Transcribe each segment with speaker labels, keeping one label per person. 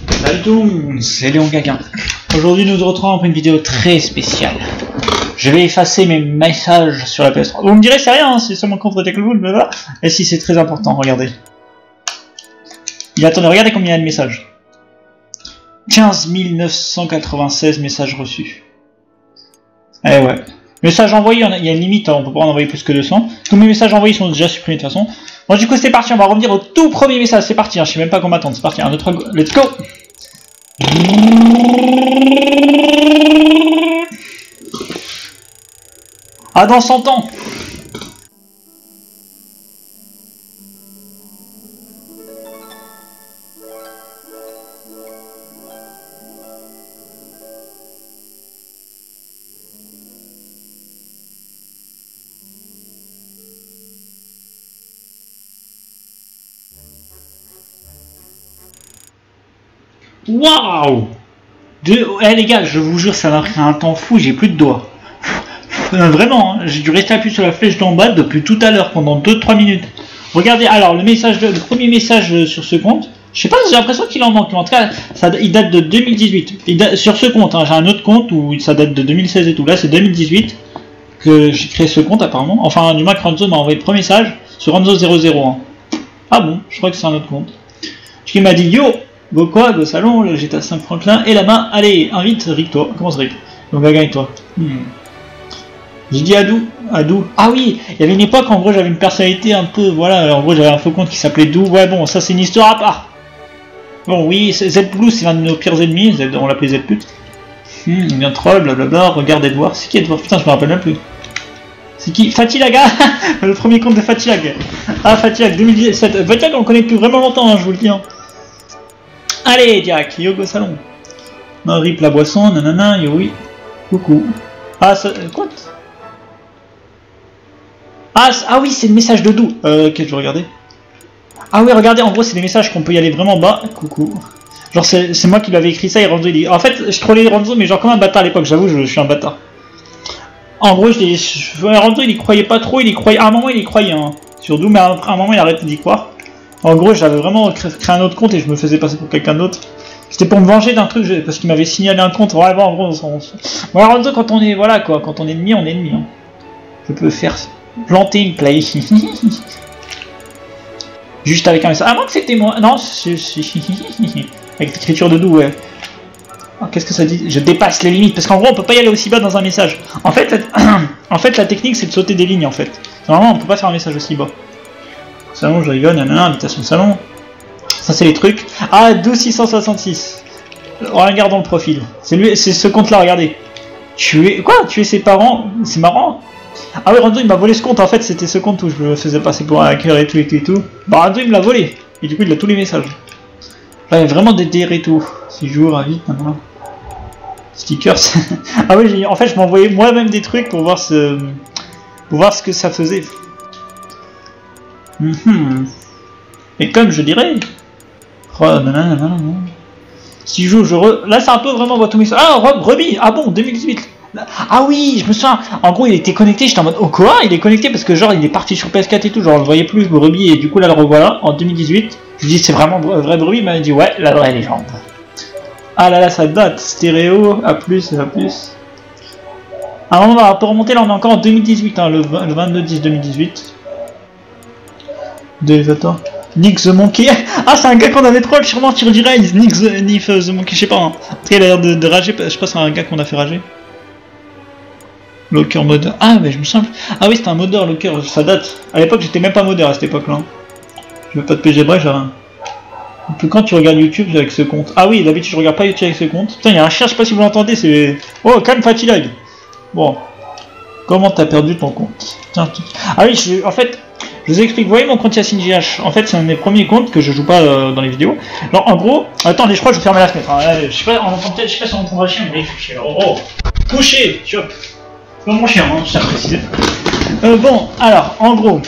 Speaker 1: Salut tout le monde, c'est Léon Gaguin. Aujourd'hui nous nous retrouvons pour une vidéo très spéciale. Je vais effacer mes messages sur la PS3. Vous me direz c'est rien, hein, c'est seulement contre Techlevool, blablabla. Et si c'est très important, regardez. Attendez, regardez combien il y a de messages. 15 996 messages reçus. Eh ouais. Messages envoyés, il y a une limite, hein, on peut pas en envoyer plus que 200. Tous mes messages envoyés sont déjà supprimés de toute façon. Bon du coup c'est parti, on va revenir au tout premier message, c'est parti, hein, je sais même pas comment attendre, c'est parti, 1, 2, 3, go. Let's go. Ah dans 100 ans. Waouh! Eh les gars, je vous jure, ça m'a pris un temps fou, j'ai plus de doigts. Vraiment, hein, j'ai dû rester appuyé sur la flèche d'en bas depuis tout à l'heure, pendant 2-3 minutes. Regardez, alors, le premier message sur ce compte, je sais pas, j'ai l'impression qu'il en manque, mais en tout cas, il date de 2018. Sur ce compte, hein, j'ai un autre compte où ça date de 2016 et tout, là c'est 2018 que j'ai créé ce compte apparemment. Enfin, du moins, Ranzo m'a envoyé le premier message sur Ranzo001. Ah bon, je crois que c'est un autre compte. Qui m'a dit, yo! Go quoi, go salon, le GTA 5 Franklin, et la main, allez, invite Rick-toi. Comment ça Rick? Donc gagne-toi. J'ai dit Adou. Ah oui, il y avait une époque, en gros, j'avais une personnalité un peu, voilà, en gros, j'avais un faux compte qui s'appelait Dou. Ouais, bon, ça c'est une histoire à part. Bon, oui, Z-Blue, c'est l'un de nos pires ennemis, on l'appelait Z-Pute. Il vient troll, blablabla, regarde Edouard. C'est qui Edouard? Putain, je me rappelle même plus. C'est qui? Fatilaga. Le premier compte de Fatilag. Ah, Fatilag, 2017. Fatilag, on le connaît plus vraiment longtemps, hein, je vous le dis. Hein. Allez, Jack, Yogo Salon. Non, rip la boisson, nanana, yo oui. Coucou. Ah, ça. Quoi? Ah oui, c'est le message de Dou. Ok, je vais regarder. Ah oui, regardez, en gros, c'est des messages qu'on peut y aller vraiment bas. Coucou. Genre, c'est moi qui lui avais écrit ça et Ranzo, il dit. En fait, je trollais Ranzo, mais genre comme un bâtard à l'époque, j'avoue, je suis un bâtard. En gros, Ranzo, il y croyait pas trop, il y croyait. À un moment, il y croyait, hein, sur Dou, mais à un moment, il a arrêté d'y croire. En gros, j'avais vraiment créé un autre compte et je me faisais passer pour quelqu'un d'autre. C'était pour me venger d'un truc, parce qu'il m'avait signalé un compte. Ouais, bon, en gros, voilà, Ranzo, quand on est, voilà, quoi, quand on est ennemi, on est ennemi. Hein. Je peux faire planter une play. Juste avec un message. Ah, non, que c'était moi. Non, avec l'écriture de Dou, ouais. Oh, qu'est-ce que ça dit? Je dépasse les limites, parce qu'en gros, on peut pas y aller aussi bas dans un message. En fait, la technique, c'est de sauter des lignes, en fait. Normalement, on peut pas faire un message aussi bas. Salon, je rigole, nanana, invitation salon. Ça, c'est les trucs. Ah, 12666. Regardons le profil. C'est ce compte-là, regardez. Tuer ses parents? C'est marrant. Ah oui, Ranzo, il m'a volé ce compte. En fait, c'était ce compte où je me faisais passer pour un hacker et tout et tout et tout. Bah, Ranzo, il me l'a volé. Et du coup, il a tous les messages. Là, il y a vraiment des DR et tout. 6 jours, ravi, nanana. Stickers. Ah oui, en fait, je m'envoyais moi-même des trucs pour voir ce que ça faisait. Et comme je dirais. Oh, nanana. Si là, c'est un peu vraiment votre message. Ah, Rob Ruby. Ah bon, 2018. Ah oui, je me souviens. En gros, il était connecté. J'étais en mode. Oh quoi? Il est connecté parce que genre, il est parti sur PS4 et tout. Genre, on le voyait plus, Ruby. Et du coup, là, le revoilà en 2018. Je dis, c'est vraiment vrai Ruby. Il m'a dit, ouais, la vraie légende. Ah là là, ça date. Stéréo, à plus. À un moment, on peut remonter. Là, on est encore en 2018. Hein, le 22-10-2018. Attends. Nick the Monkey. Ah, c'est un gars qu'on avait troll sûrement sur Rise. Nick the Monkey, je sais pas. Hein. Il a l'air de rager. Je sais pas, c'est un gars qu'on a fait rager. Locker modder. Ah, mais je me semble. Ah oui, c'était un modder Locker. Ça date. À l'époque, j'étais même pas modder à cette époque-là. Je veux pas de PG bref, j'avais un. Depuis quand tu regardes YouTube avec ce compte? Ah oui, d'habitude, je regarde pas YouTube avec ce compte. Putain, il y a un chien, je sais pas si vous l'entendez. C'est. Oh, calme Fatilag. Bon. Comment t'as perdu ton compte? Tiens, ah oui, en fait. Je vous explique, vous voyez mon compte Yacine GH, en fait c'est un de mes premiers comptes que je joue pas dans les vidéos. Alors en gros, attendez, je crois que je vais fermer la fenêtre. Je sais pas, je sais pas si on entendra le chien, mais il fait chier. Oh, couché, tu vois. C'est pas mon chien, hein, ça précise. Bon, alors, en gros,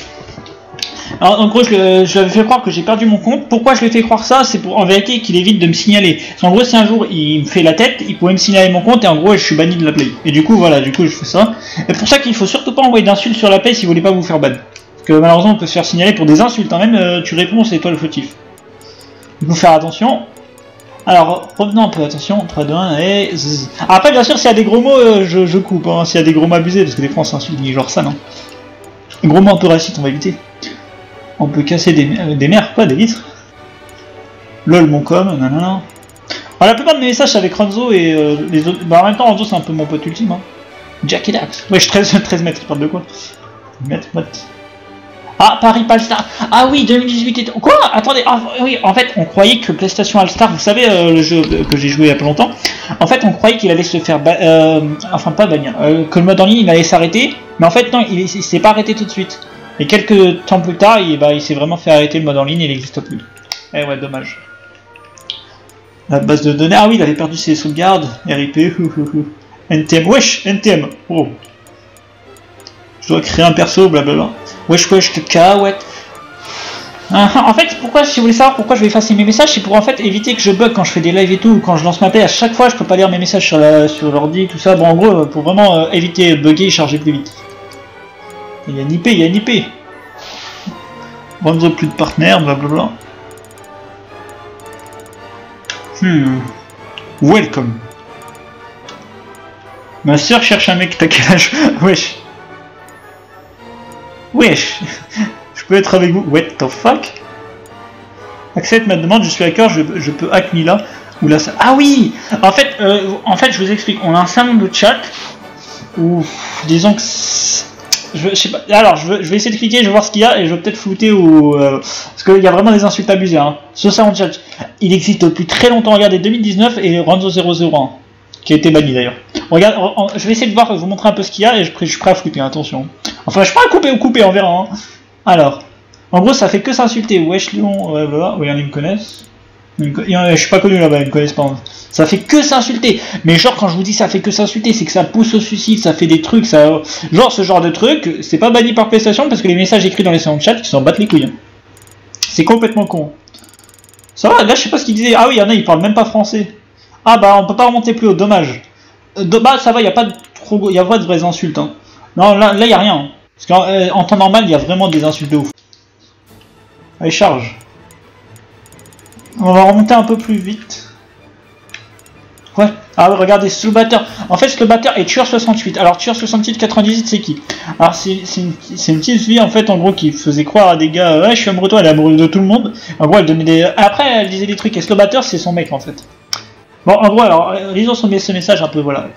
Speaker 1: je l'avais fait croire que j'ai perdu mon compte. Pourquoi je lui ai fait croire ça? C'est pour en vérité qu'il évite de me signaler. Parce qu'en gros, si un jour il me fait la tête, il pouvait me signaler mon compte et en gros, je suis banni de la play. Et du coup, voilà, je fais ça. Et pour ça qu'il faut surtout pas envoyer d'insultes sur la play si vous voulez pas vous faire ban. Que malheureusement on peut se faire signaler pour des insultes, hein. Même tu réponds, c'est toi le fautif. Il faut faire attention. Alors, revenons un peu, attention, 3, 2, 1, et... Zzz. Après, bien sûr, s'il y a des gros mots, je coupe, hein, s'il y a des gros mots abusés, parce que des fois on s'insulte, genre ça, non. Les gros mots un peu racistes, on va éviter. On peut casser des mers, quoi, des vitres. Lol, mon com, nanana. Alors, la plupart de mes messages, c'est avec Ranzo et les autres... Bah, en même temps, Ranzo, c'est un peu mon pote ultime, hein. Jackie Dax. Wesh, 13 mètres, il parle de quoi? Mètres, what? Ah, Paris All-Star. Ah oui, 2018 et... Quoi? Attendez, ah, oui, en fait, on croyait que PlayStation All-Star, vous savez, le jeu que j'ai joué il y a pas longtemps, en fait, on croyait qu'il allait se faire... enfin, pas bannir, que le mode en ligne, il allait s'arrêter, mais en fait, non, il s'est pas arrêté tout de suite. Et quelques temps plus tard, il s'est vraiment fait arrêter le mode en ligne et il n'existe plus. Eh ouais, dommage. La base de données... Ah oui, il avait perdu ses sauvegardes. RIP, NTM, wesh, NTM. Oh. Je dois créer un perso, blablabla. Wesh, cacahuète. En fait, pourquoi, si vous voulez savoir pourquoi je vais effacer mes messages, c'est pour en fait éviter que je bug quand je fais des lives et tout, ou quand je lance ma play. À chaque fois, je peux pas lire mes messages sur l'ordi, tout ça. Bon, en gros, pour vraiment éviter bugger et charger plus vite. Il y a une IP, il y a une IP. Ranzo, plus de partenaires, blablabla. Welcome. Ma soeur cherche un mec, t'as quel âge? Wesh. Wesh. Je peux être avec vous. What the fuck? Accepte ma demande, je suis hacker, je peux hack Mila. Ou là, ça... Ah oui. En fait, je vous explique. On a un salon de chat où, disons que... Je sais pas. Alors, je vais essayer de cliquer, je vais voir ce qu'il y a et je vais peut-être flouter ou... parce qu'il y a vraiment des insultes abusées. Hein. Ce salon de chat, il existe depuis très longtemps. Regardez, 2019 et Ranzo 001, qui a été banni d'ailleurs. Regarde, je vais essayer de voir, vous montrer un peu ce qu'il y a et je suis prêt à flouter, attention. Enfin, je suis prêt à couper ou couper, on verra. Hein. Alors, en gros, ça fait que s'insulter. Wesh, Lyon, ouais, voilà. Oui, ils me connaissent. Je suis pas connu là-bas, ils me connaissent pas. Ça fait que s'insulter. Mais genre, quand je vous dis ça fait que s'insulter, c'est que ça pousse au suicide, ça fait des trucs, ça... Genre, ce genre de truc, c'est pas banni par PlayStation parce que les messages écrits dans les salons de chat, ils s'en battent les couilles. Hein. C'est complètement con. Ça va, là, je sais pas ce qu'ils disaient. Ah oui, il y en a, ils parlent même pas français. Ah bah, on peut pas remonter plus haut, dommage. Bah, ça va, il y a pas de vraies insultes. Hein. Non, là, il y a rien. Hein. Parce qu'en temps normal, il y a vraiment des insultes de ouf. Allez, charge. On va remonter un peu plus vite. Ouais. Ah, regardez, Slowbatter. En fait, Slowbatter est tueur 68. Alors, tueur 68 98, c'est qui? Alors, c'est une petite fille, en fait, en gros, qui faisait croire à des gars, ouais, je suis amoureux de toi, elle est amoureuse de tout le monde. En gros, elle donnait des... Après, elle disait des trucs. Et Slowbatter, c'est son mec, en fait. Bon, en gros, alors, lisons ce message un peu, voilà.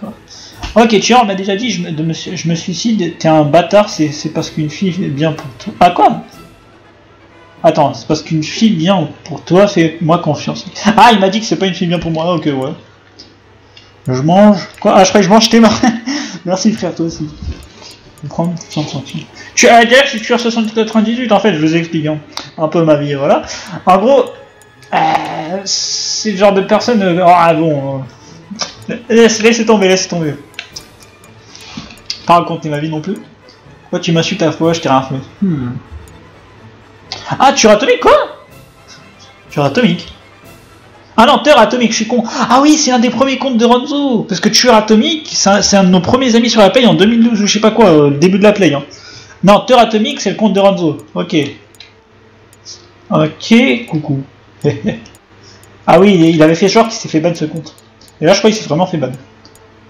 Speaker 1: Ok, tueur, on m'a déjà dit, je me suicide, t'es un bâtard, c'est parce qu'une fille est bien pour toi. Ah, quoi? Attends, c'est parce qu'une fille bien pour toi, fais-moi confiance. Ah, il m'a dit que c'est pas une fille bien pour moi, ok, ouais. Je mange... Quoi? Ah, je crois que je mange tes mains. Merci frère, toi aussi. Je vais prendre 100 centimes. D'ailleurs, je suis tueur 98, en fait, je vous explique hein, un peu ma vie, voilà. En gros, c'est le genre de personne... ah bon... Laissez tomber, Pas raconter ma vie non plus. Toi, tu m'insultes à la fois, je t'ai rien fait. Ah, tueur atomique, quoi? Tueur atomique. Ah non, tueur atomique, je suis con. Ah oui, c'est un des premiers comptes de Ranzo. Parce que tueur atomique, c'est un de nos premiers amis sur la play en 2012 ou je sais pas quoi, le début de la play. Hein. Non, tueur atomique, c'est le compte de Ranzo. Ok. Ok, coucou. Ah oui, il avait fait genre qu'il s'est fait ban ce compte. Et là, je crois qu'il s'est vraiment fait ban.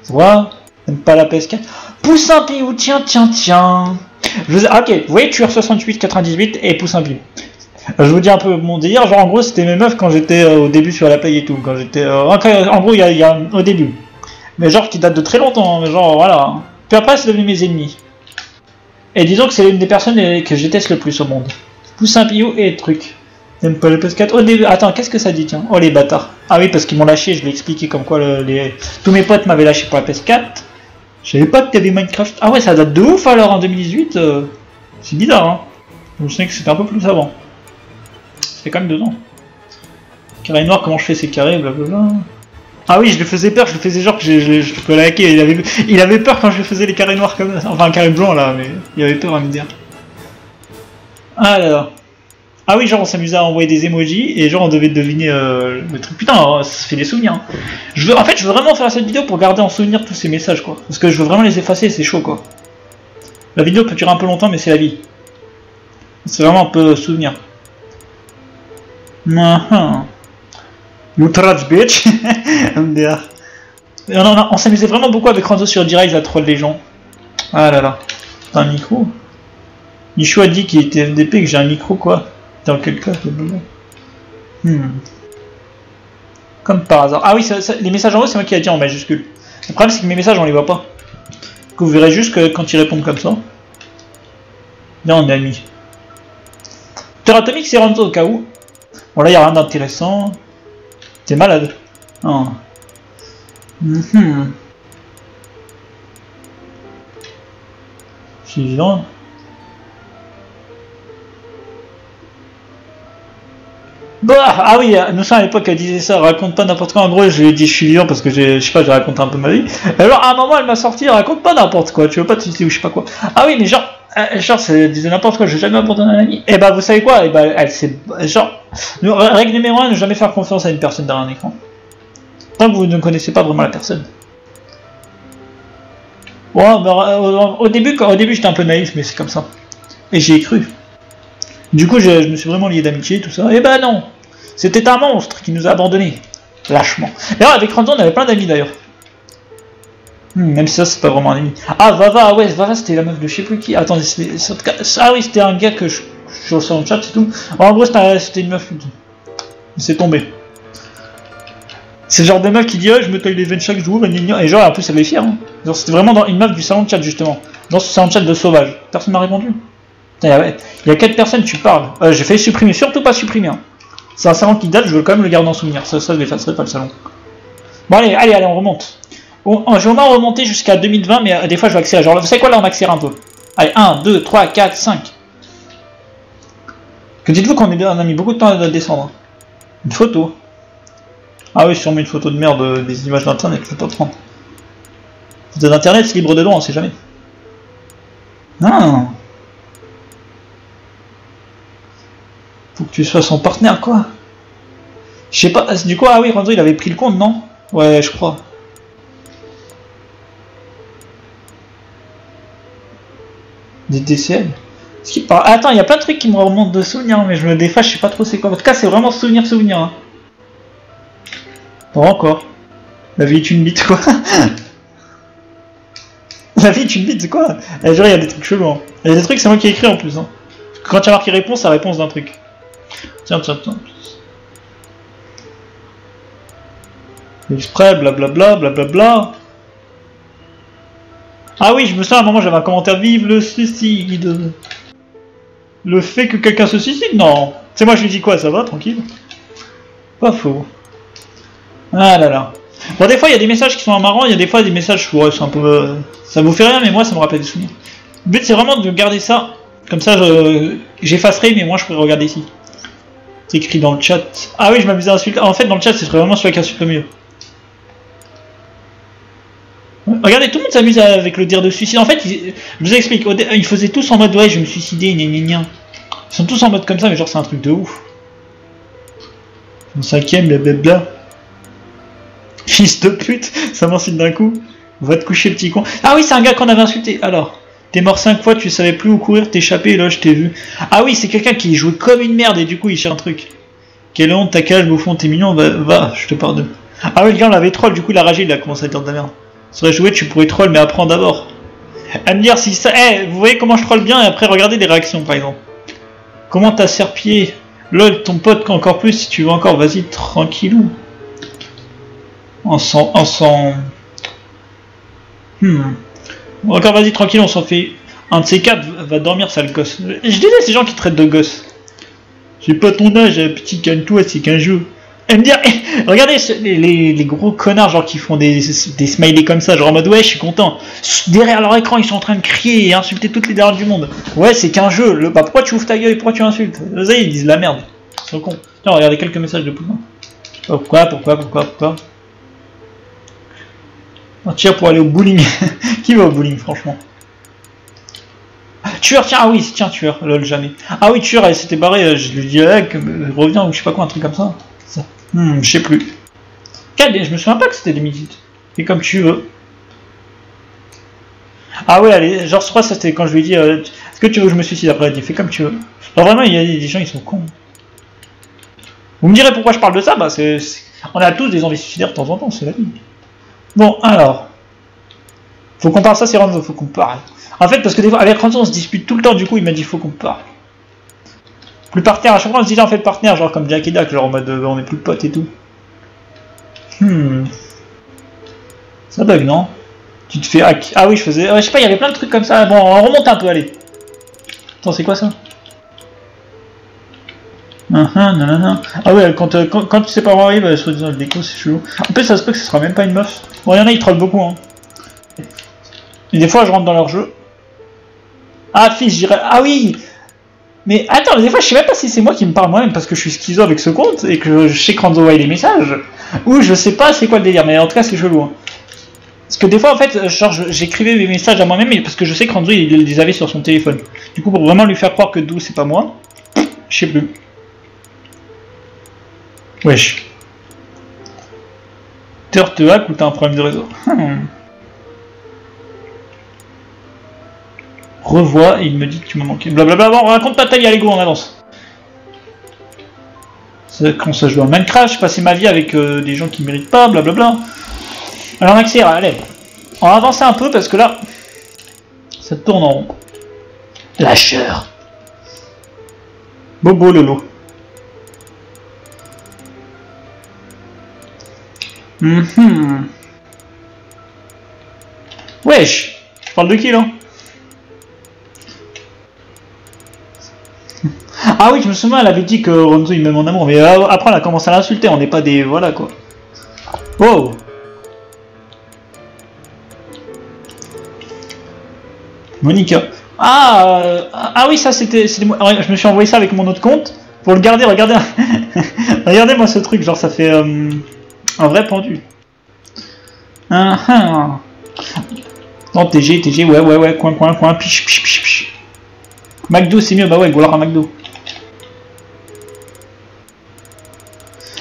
Speaker 1: Tu vois? Même pas la PS4. Pousse un piou, tiens. Ok, vous voyez, tueur 68, 98 et pousse un piou. Je vous dis un peu mon délire, genre en gros c'était mes meufs quand j'étais au début sur la play et tout, quand j'étais... en gros il y a au début. Mais genre qui date de très longtemps, hein, mais genre voilà. Puis après c'est devenu mes ennemis. Et disons que c'est l'une des personnes que je déteste le plus au monde. Pousse un piou et truc. J'aime pas le PS4. Au début, attends, qu'est-ce que ça dit tiens? Oh les bâtards. Ah oui parce qu'ils m'ont lâché, je l'ai expliqué comme quoi tous mes potes m'avaient lâché pour la PS4. Je savais pas que t'avais Minecraft. Ah ouais ça date de ouf alors en 2018. C'est bizarre hein. Je me souviens que c'était un peu plus avant. C'est quand même 2 ans. Carré noir, comment je fais ces carrés, blablabla. Ah oui, je lui faisais peur, je lui faisais genre que je peux la hacker. Il avait peur quand je lui faisais les carrés noirs comme ça. Enfin, un carré blanc là, mais il avait peur à me dire. Ah là là. Ah oui, genre on s'amusait à envoyer des emojis et genre on devait deviner le truc. Putain, ça fait des souvenirs. Hein. En fait, je veux vraiment faire cette vidéo pour garder en souvenir tous ces messages quoi. Parce que je veux vraiment les effacer, c'est chaud quoi. La vidéo peut durer un peu longtemps, mais c'est la vie. C'est vraiment un peu souvenir. You trash bitch. MDR. Et on s'amusait vraiment beaucoup avec Ranzo sur D-Rise à troll les gens. Ah là là. T'as un micro? Michou a dit qu'il était FDP et que j'ai un micro quoi. Dans quel cas? Comme par hasard. Ah oui, les messages en haut, c'est moi qui ai dit en majuscule. Le problème, c'est que mes messages, on les voit pas. Que vous verrez juste que quand ils répondent comme ça. Là, on est amis. Teratomique, c'est Ranzo au cas où. Bon, là, il n'y a rien d'intéressant. T'es malade. Oh. Suivant. Bah, ah oui, nous sommes à l'époque, elle disait ça, raconte pas n'importe quoi. En gros, je lui ai dit je suis vivant parce que je sais pas, j'ai raconté un peu ma vie. Alors, à un moment, elle m'a sorti, raconte pas n'importe quoi, tu veux pas te suicider ou je sais pas quoi. Ah oui, mais genre, elle disait n'importe quoi, j'ai jamais abandonné un ami. Et bah, vous savez quoi, et bah, elle s'est. Genre, règle numéro 1, ne jamais faire confiance à une personne derrière un écran. Tant que vous ne connaissez pas vraiment la personne. Bon, bah, au début j'étais un peu naïf, mais c'est comme ça. Et j'y ai cru. Du coup, je me suis vraiment lié d'amitié, tout ça. Et bah non, c'était un monstre qui nous a abandonnés. Lâchement. D'ailleurs, avec Ranzo, on avait plein d'amis d'ailleurs. Même si ça, c'est pas vraiment un ami. Ah, Vava, ouais, Vava, c'était la meuf de je sais plus qui. Attendez, ah oui, c'était un gars que je suis sur le chat, c'est tout. En gros, c'était une meuf. C'est tombé. C'est le genre de meuf qui dit, oh, je me taille les veines chaque jour, et genre, en plus, elle est fière. Hein. C'était vraiment une meuf du salon de chat, justement. Dans ce salon de chat de sauvage. Personne m'a répondu. Il y a 4 personnes, tu parles. J'ai failli supprimer, surtout pas supprimer. Hein. C'est un salon qui date, je veux quand même le garder en souvenir. Ça je l'effacerai pas le salon. Bon, allez, on remonte. Je vais au moins remonter jusqu'à 2020, mais des fois je vais accélérer. Genre, vous savez quoi, là on accélère un peu. Allez, 1, 2, 3, 4, 5. Que dites-vous qu'on a mis beaucoup de temps à descendre. Hein. Une photo. Ah oui, sûrement une photo de merde, des images d'internet, je vais pas prendre. Photo d'internet, c'est libre de droit, on sait jamais. Non. Faut que tu sois son partenaire, quoi. Je sais pas, du coup, ah oui, Ranzo, il avait pris le compte, non? Ouais, je crois. Des DCL. Attends, il y a plein de trucs qui me remontent de souvenirs, mais des fois, je sais pas trop c'est quoi. En tout cas, c'est vraiment souvenir. Hein. Bon, encore. La vie est une bite, quoi. La vie est une bite, c'est quoi? Genre, il y a des trucs chelous. Hein. Il y a des trucs, c'est moi qui ai écrit en plus. Hein. Quand tu as marqué réponse, c'est la réponse d'un truc. Tiens. Exprès, blablabla. Ah oui, je me souviens à un moment, j'avais un commentaire, vive le suicide. Le fait que quelqu'un se suicide, non. C'est moi, je lui dis quoi, ça va, tranquille. Pas faux. Ah là là. Bon, des fois, il y a des messages qui sont marrants, il y a des fois des messages, ouais, c'est un peu... ça vous fait rien, mais moi, ça me rappelle des souvenirs. Le but, c'est vraiment de garder ça. Comme ça, j'effacerai, mais moi, je pourrais regarder ici. C'est écrit dans le chat. Ah oui, je m'amusais à insulter. En fait, dans le chat, c'est vraiment celui qui insulte le mieux. Regardez, tout le monde s'amuse avec le dire de suicide. En fait, je vous explique. Ils faisaient tous en mode, ouais, je vais me suicider, gna. Ils sont tous en mode comme ça, mais genre, c'est un truc de ouf. Mon 5ème, blablabla. Fils de pute, ça m'insulte d'un coup. Va te coucher, petit con. Ah oui, c'est un gars qu'on avait insulté. Alors, t'es mort 5 fois, tu savais plus où courir, t'es échappé, et là, je t'ai vu. Ah oui, c'est quelqu'un qui jouait comme une merde, et du coup, il cherche un truc. Quelle honte, ta cage, bouffon, t'es mignon, va, je te pardonne. Ah oui, le gars, on l'avait troll, du coup, il a ragé, il a commencé à dire de la merde. Ça serait joué, tu pourrais troll, mais apprends d'abord. À me dire si ça. Vous voyez comment je troll bien, et après, regardez les réactions, par exemple. Comment t'as serpier? Lol, ton pote, encore plus, si tu veux encore, vas-y, tranquillou. Encore, vas-y, tranquille, on s'en fait. Un de ces 4 va dormir, sale gosse. Je disais ces gens qui traitent de gosse. J'ai pas ton âge, petit, calme-toi, c'est qu'un jeu. Elle me dit, regardez les gros connards genre qui font des smileys comme ça, genre en mode ouais, je suis content. Derrière leur écran, ils sont en train de crier et insulter toutes les derrières du monde. Ouais, c'est qu'un jeu. Bah pourquoi tu ouvres ta gueule et pourquoi tu insultes? Vous savez, ils disent la merde. Ils sont cons. Tiens, regardez quelques messages de Poulain. Pourquoi on tire pour aller au bowling. Qui va au bowling, franchement? Tueur, tiens, ah oui, tiens, tueur, lol, jamais. Ah oui, tueur, elle s'était barrée, je lui dis, reviens ou je sais pas quoi, un truc comme ça. Je sais plus. Je me souviens pas que c'était des minutes. Fais comme tu veux. Ah ouais, allez, genre, je crois que ça c'était quand je lui ai dit, est-ce que tu veux que je me suicide? Après, elle dit, fais comme tu veux. Alors vraiment, il y a des gens, ils sont cons. Vous me direz pourquoi je parle de ça? Bah, On a tous des envies suicidaires de temps en temps, c'est la vie. Bon, alors. Faut qu'on parle, ça c'est Ranzo, faut qu'on parle. En fait, parce que des fois, avec Ranzo, on se dispute tout le temps, du coup, il m'a dit faut qu'on parle. Plus partenaire, à chaque fois on se dit en fait partenaire, genre comme Jack et Dak, genre en mode on est plus potes et tout. Ça bug, non? Tu te fais hack. Ah oui, je faisais. Je sais pas, il y avait plein de trucs comme ça. Bon, on remonte un peu, allez. Attends, c'est quoi ça? Ah ouais, quand tu sais pas où arrive, soi-disant le déco, c'est chelou. En plus, ça se peut que ce sera même pas une meuf. Bon, il y en a, ils trollent beaucoup, hein. Et des fois, je rentre dans leur jeu. Ah, fils, je dirais. Ah oui! Mais attends, des fois je sais même pas si c'est moi qui me parle moi-même parce que je suis schizo avec ce compte et que je sais que Ranzo voit les messages, ou je sais pas c'est quoi le délire, mais en tout cas c'est chelou. Hein. Parce que des fois en fait, genre j'écrivais mes messages à moi-même parce que je sais que Ranzo il les avait sur son téléphone. Du coup pour vraiment lui faire croire que Dou c'est pas moi, je sais plus. Wesh. Te hack ou t'as un problème de réseau? Revois et il me dit que tu m'as manqué. Blablabla, bon, raconte pas ta vie, allez go, on avance. C'est quand ça joue à Minecraft, je passais ma vie avec des gens qui méritent pas, blablabla. Alors on accélère, allez. On va avancer un peu parce que là, ça tourne en rond. Lâcheur. Bobo Lolo. Wesh, je parle de qui là? Ah oui, je me souviens, elle avait dit que Ranzo il m'aime en amour, mais après elle a commencé à l'insulter, on n'est pas des... Voilà quoi. Wow. Monica. Ah oui, ça c'était... Je me suis envoyé ça avec mon autre compte, pour le garder, regardez. Regardez moi ce truc, genre ça fait un vrai pendu. Non, TG, ouais, coin, piche. McDo c'est mieux, bah ouais, go alors à McDo.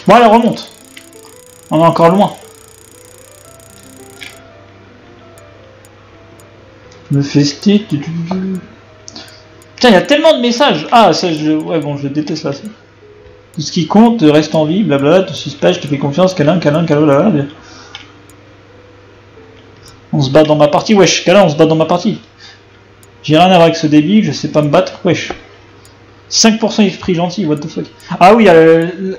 Speaker 1: Bon, allez, remonte. On est encore loin. Me fester. Putain, il y a tellement de messages. Ah, ça, ouais, bon, je déteste là. Tout ce qui compte, reste en vie, blablabla, te suspect, je te fais confiance, câlin, blablabla. On se bat dans ma partie, wesh, câlin, on se bat dans ma partie. J'ai rien à voir avec ce débile, je sais pas me battre, wesh. 5% esprit gentil, what the fuck. Ah oui,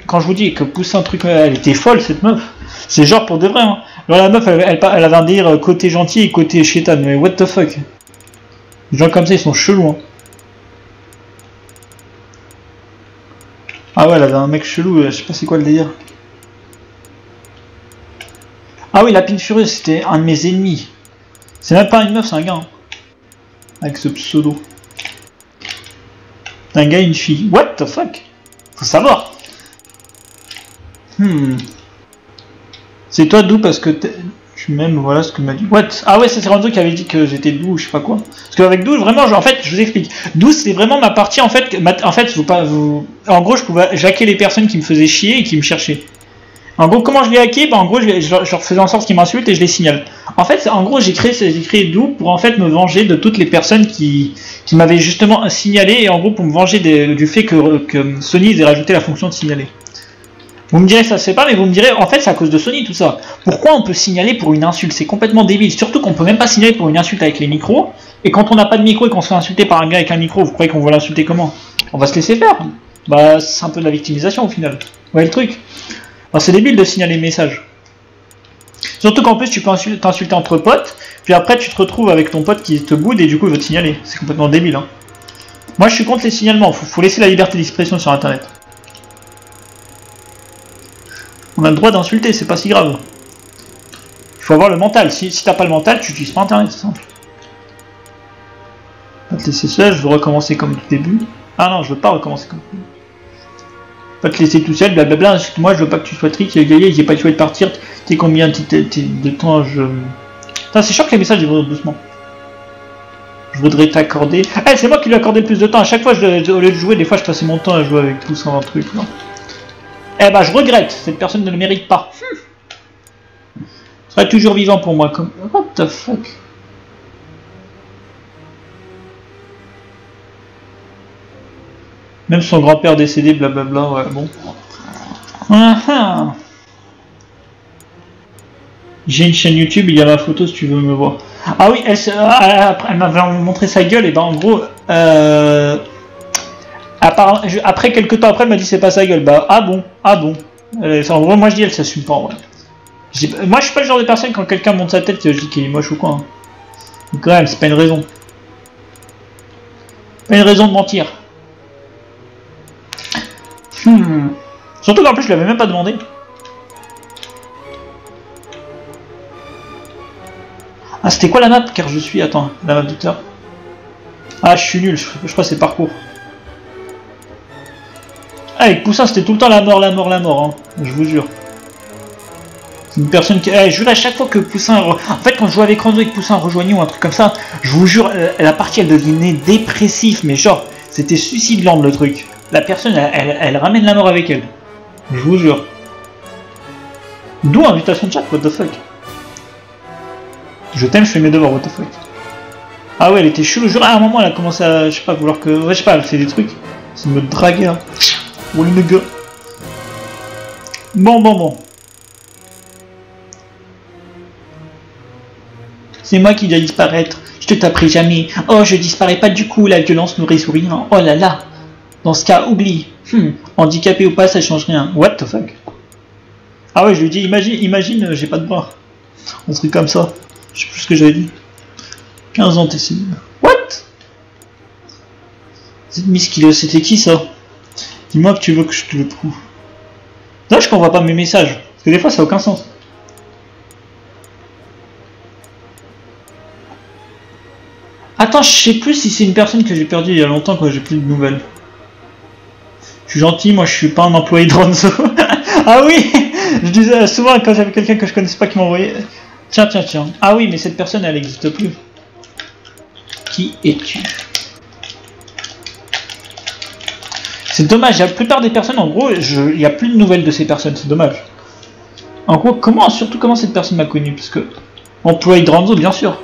Speaker 1: quand je vous dis que pousser un truc, elle était folle cette meuf. C'est genre pour de vrai. Hein. Alors la meuf, elle avait un délire côté gentil et côté chétan, mais what the fuck. Les gens comme ça, ils sont chelous. Hein. Ah ouais, elle avait un mec chelou, je sais pas c'est quoi le délire. Ah oui, la Pink Furieuse, c'était un de mes ennemis. C'est même pas une meuf, c'est un gars. Hein. Avec ce pseudo. Un gars et une fille. What the fuck? Faut savoir. C'est toi Dou parce que je m'aime, voilà ce que m'a dit. What? Ah ouais, c'est Ranzo qui avait dit que j'étais Dou, je sais pas quoi. Parce qu'avec Dou, vraiment, en fait, je vous explique. Dou, c'est vraiment ma partie, en fait, en gros, je pouvais hacker les personnes qui me faisaient chier et qui me cherchaient. En gros, comment je l'ai hacké? En gros, je leur faisais en sorte qu'ils m'insultent et je les signale. En fait, en gros, j'ai créé Dou pour en fait me venger de toutes les personnes qui m'avaient justement signalé et en gros pour me venger du fait que Sony ait rajouté la fonction de signaler. Vous me direz ça se fait pas, mais vous me direz en fait c'est à cause de Sony tout ça. Pourquoi on peut signaler pour une insulte? C'est complètement débile. Surtout qu'on peut même pas signaler pour une insulte avec les micros. Et quand on n'a pas de micro et qu'on se fait insulter par un gars avec un micro, vous croyez qu'on va l'insulter comment? On va se laisser faire. Bah c'est un peu de la victimisation au final. Vous voyez le truc? Alors c'est débile de signaler les messages. Surtout qu'en plus tu peux t'insulter entre potes, puis après tu te retrouves avec ton pote qui te boude et du coup il veut te signaler. C'est complètement débile. Hein. Moi je suis contre les signalements, faut laisser la liberté d'expression sur internet. On a le droit d'insulter, c'est pas si grave. Il faut avoir le mental, si t'as pas le mental, tu n'utilises pas internet, c'est simple. Je vais te laisser seul, je veux recommencer comme au début. Ah non, je veux pas recommencer comme au début. Pas te laisser tout seul, blablabla, moi je veux pas que tu sois triste, j'ai pas le choix de partir, t'es combien de temps je... Putain, c'est sûr que les messages ils vont doucement. Je voudrais t'accorder... Eh, c'est moi qui lui ai accordé le plus de temps, à chaque fois, au lieu de jouer, des fois je passais mon temps à jouer avec tout ça, un truc, là. Eh bah je regrette, cette personne ne le mérite pas. Serait toujours vivant pour moi, comme... What the fuck? Même son grand-père décédé, blablabla, ouais, bon. J'ai une chaîne YouTube, il y a ma photo si tu veux me voir. Ah oui, elle m'avait montré sa gueule, et ben en gros, après quelques temps après, elle m'a dit c'est pas sa gueule. Bah ah bon, ah bon. En gros, moi je dis elle s'assume pas en vrai. Moi je suis pas le genre de personne quand quelqu'un monte sa tête, je dis qu'il est moche ou quoi. Hein. Donc quand même, c'est pas une raison. Pas une raison de mentir. Surtout qu'en plus je l'avais même pas demandé. Ah, c'était quoi la map? Car je suis. Attends, la map d'Hitler. Ah, je suis nul, je crois que c'est parcours. Ah, avec Poussin, c'était tout le temps la mort, la mort, la mort, hein. Je vous jure. C'est une personne qui. Je jure à chaque fois que Poussin. En fait, quand je jouais avec Ranzo et que Poussin rejoignait ou un truc comme ça, je vous jure, la partie elle devenait dépressive, mais genre, c'était suicideland le truc. La personne, elle ramène la mort avec elle. Je vous jure. D'où invitation de chat, what the fuck. Je t'aime, je fais mes devoirs, what the fuck. Ah ouais, elle était chelou. À un moment, elle a commencé à, je sais pas, vouloir que. Ouais, je sais pas, elle fait des trucs. C'est me draguer, hein. Oh le gars. Bon. C'est moi qui dois disparaître. Je te taperai jamais. Oh, je disparais pas du coup, la violence nourrit sous rien. Oh là là. Dans ce cas, oublie. Handicapé ou pas, ça change rien. What the fuck. Ah ouais, je lui dis, imagine, j'ai pas de bras. Un truc comme ça. Je sais plus ce que j'avais dit. 15 ans, t'es célib. What? Cette Miss Kilo, c'était qui ça? Dis-moi que tu veux que je te le prouve. Là, je comprends pas mes messages. Parce que des fois, ça n'a aucun sens. Attends, je sais plus si c'est une personne que j'ai perdue il y a longtemps quand j'ai plus de nouvelles. Je suis gentil, moi je suis pas un employé de Ranzo. Ah oui. Je disais souvent quand j'avais quelqu'un que je connaissais pas qui m'envoyait. Tiens. Ah oui, mais cette personne, elle n'existe plus. Qui es-tu? C'est dommage, la plupart des personnes, en gros, il n'y a plus de nouvelles de ces personnes, c'est dommage. En gros, surtout comment cette personne m'a connu? Parce que, employé de Ranzo, bien sûr.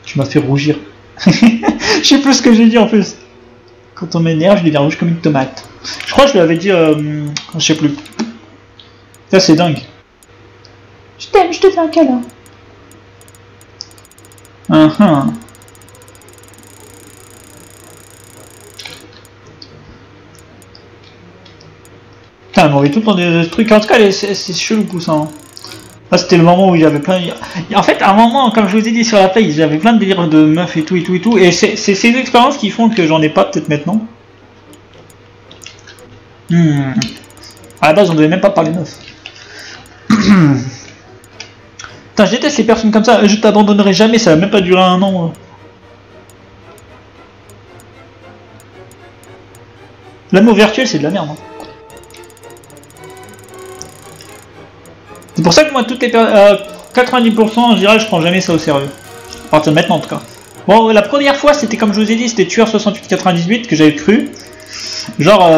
Speaker 1: Tu m'as fait rougir. Je sais plus ce que j'ai dit en plus. Quand on m'énerve, je deviens rouge comme une tomate. Je crois que je lui avais dit, je sais plus. Ça c'est dingue. Je t'aime, je te fais un câlin. Putain, elle m'envoie tout le temps des trucs. En tout cas, c'est chelou Poussin. Là, c'était le moment où il y avait plein. En fait, à un moment, comme je vous ai dit sur la play, j'avais plein de délires de meufs et tout. Et c'est ces expériences qui font que j'en ai pas, peut-être maintenant. À la base, on devait même pas parler meufs. Putain, je déteste les personnes comme ça. Je t'abandonnerai jamais, ça va même pas durer un an. L'amour virtuel, c'est de la merde. Hein. C'est pour ça que moi, toutes les 90% en général, je prends jamais ça au sérieux. À partir de maintenant, en tout cas. Bon, la première fois, c'était comme je vous ai dit, c'était Tueur 6898 que j'avais cru. Genre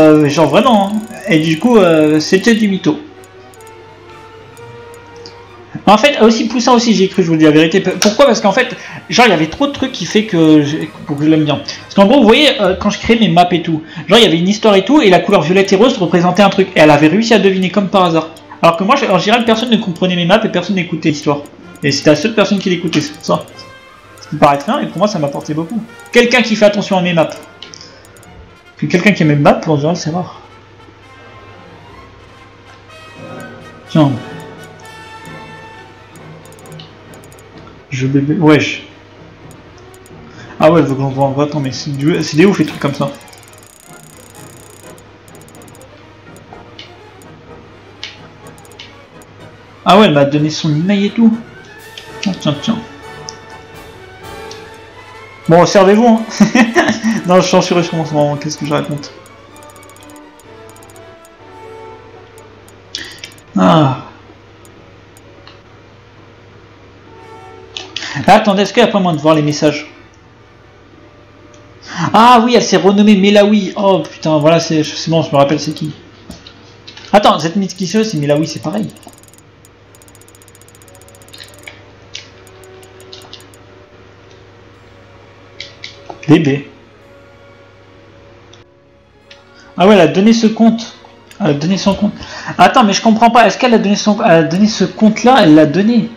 Speaker 1: vraiment. Hein. Et du coup, c'était du mytho. En fait, aussi Poussin aussi, j'ai cru, je vous dis la vérité. Pourquoi? Parce qu'en fait, genre, il y avait trop de trucs qui fait que pour que je l'aime bien. Parce qu'en gros, vous voyez, quand je crée mes maps et tout, genre, il y avait une histoire et tout, et la couleur violette et rose représentait un truc. Et elle avait réussi à deviner comme par hasard. Alors que moi, en général, personne ne comprenait mes maps et personne n'écoutait l'histoire. Et c'était la seule personne qui l'écoutait, c'est pour ça. Ça peut paraître rien, mais pour moi, ça m'apportait beaucoup. Quelqu'un qui fait attention à mes maps. Puis quelqu'un qui aime mes maps, en général, c'est rare. Tiens. Je bébé. Wesh. Ah ouais, elle veut qu'on voit. Attends, mais c'est des ouf les trucs comme ça. Ah ouais, elle m'a donné son email et tout. Tiens. Bon, servez-vous, hein. Non, je suis censuré sur mon qu'est-ce que je raconte. Ah. Ah, attendez, est-ce qu'il n'y a pas moyen de voir les messages? Ah oui, elle s'est renommée Melawi. Oh putain, voilà, c'est bon, je me rappelle c'est qui. Attends, cette mythe qui c'est Melawi, c'est pareil. Bébé. Ah ouais, elle a donné ce compte. Elle a donné son compte. Attends, mais je comprends pas. Est-ce qu'elle a donné elle a donné ce compte-là? Elle l'a donné.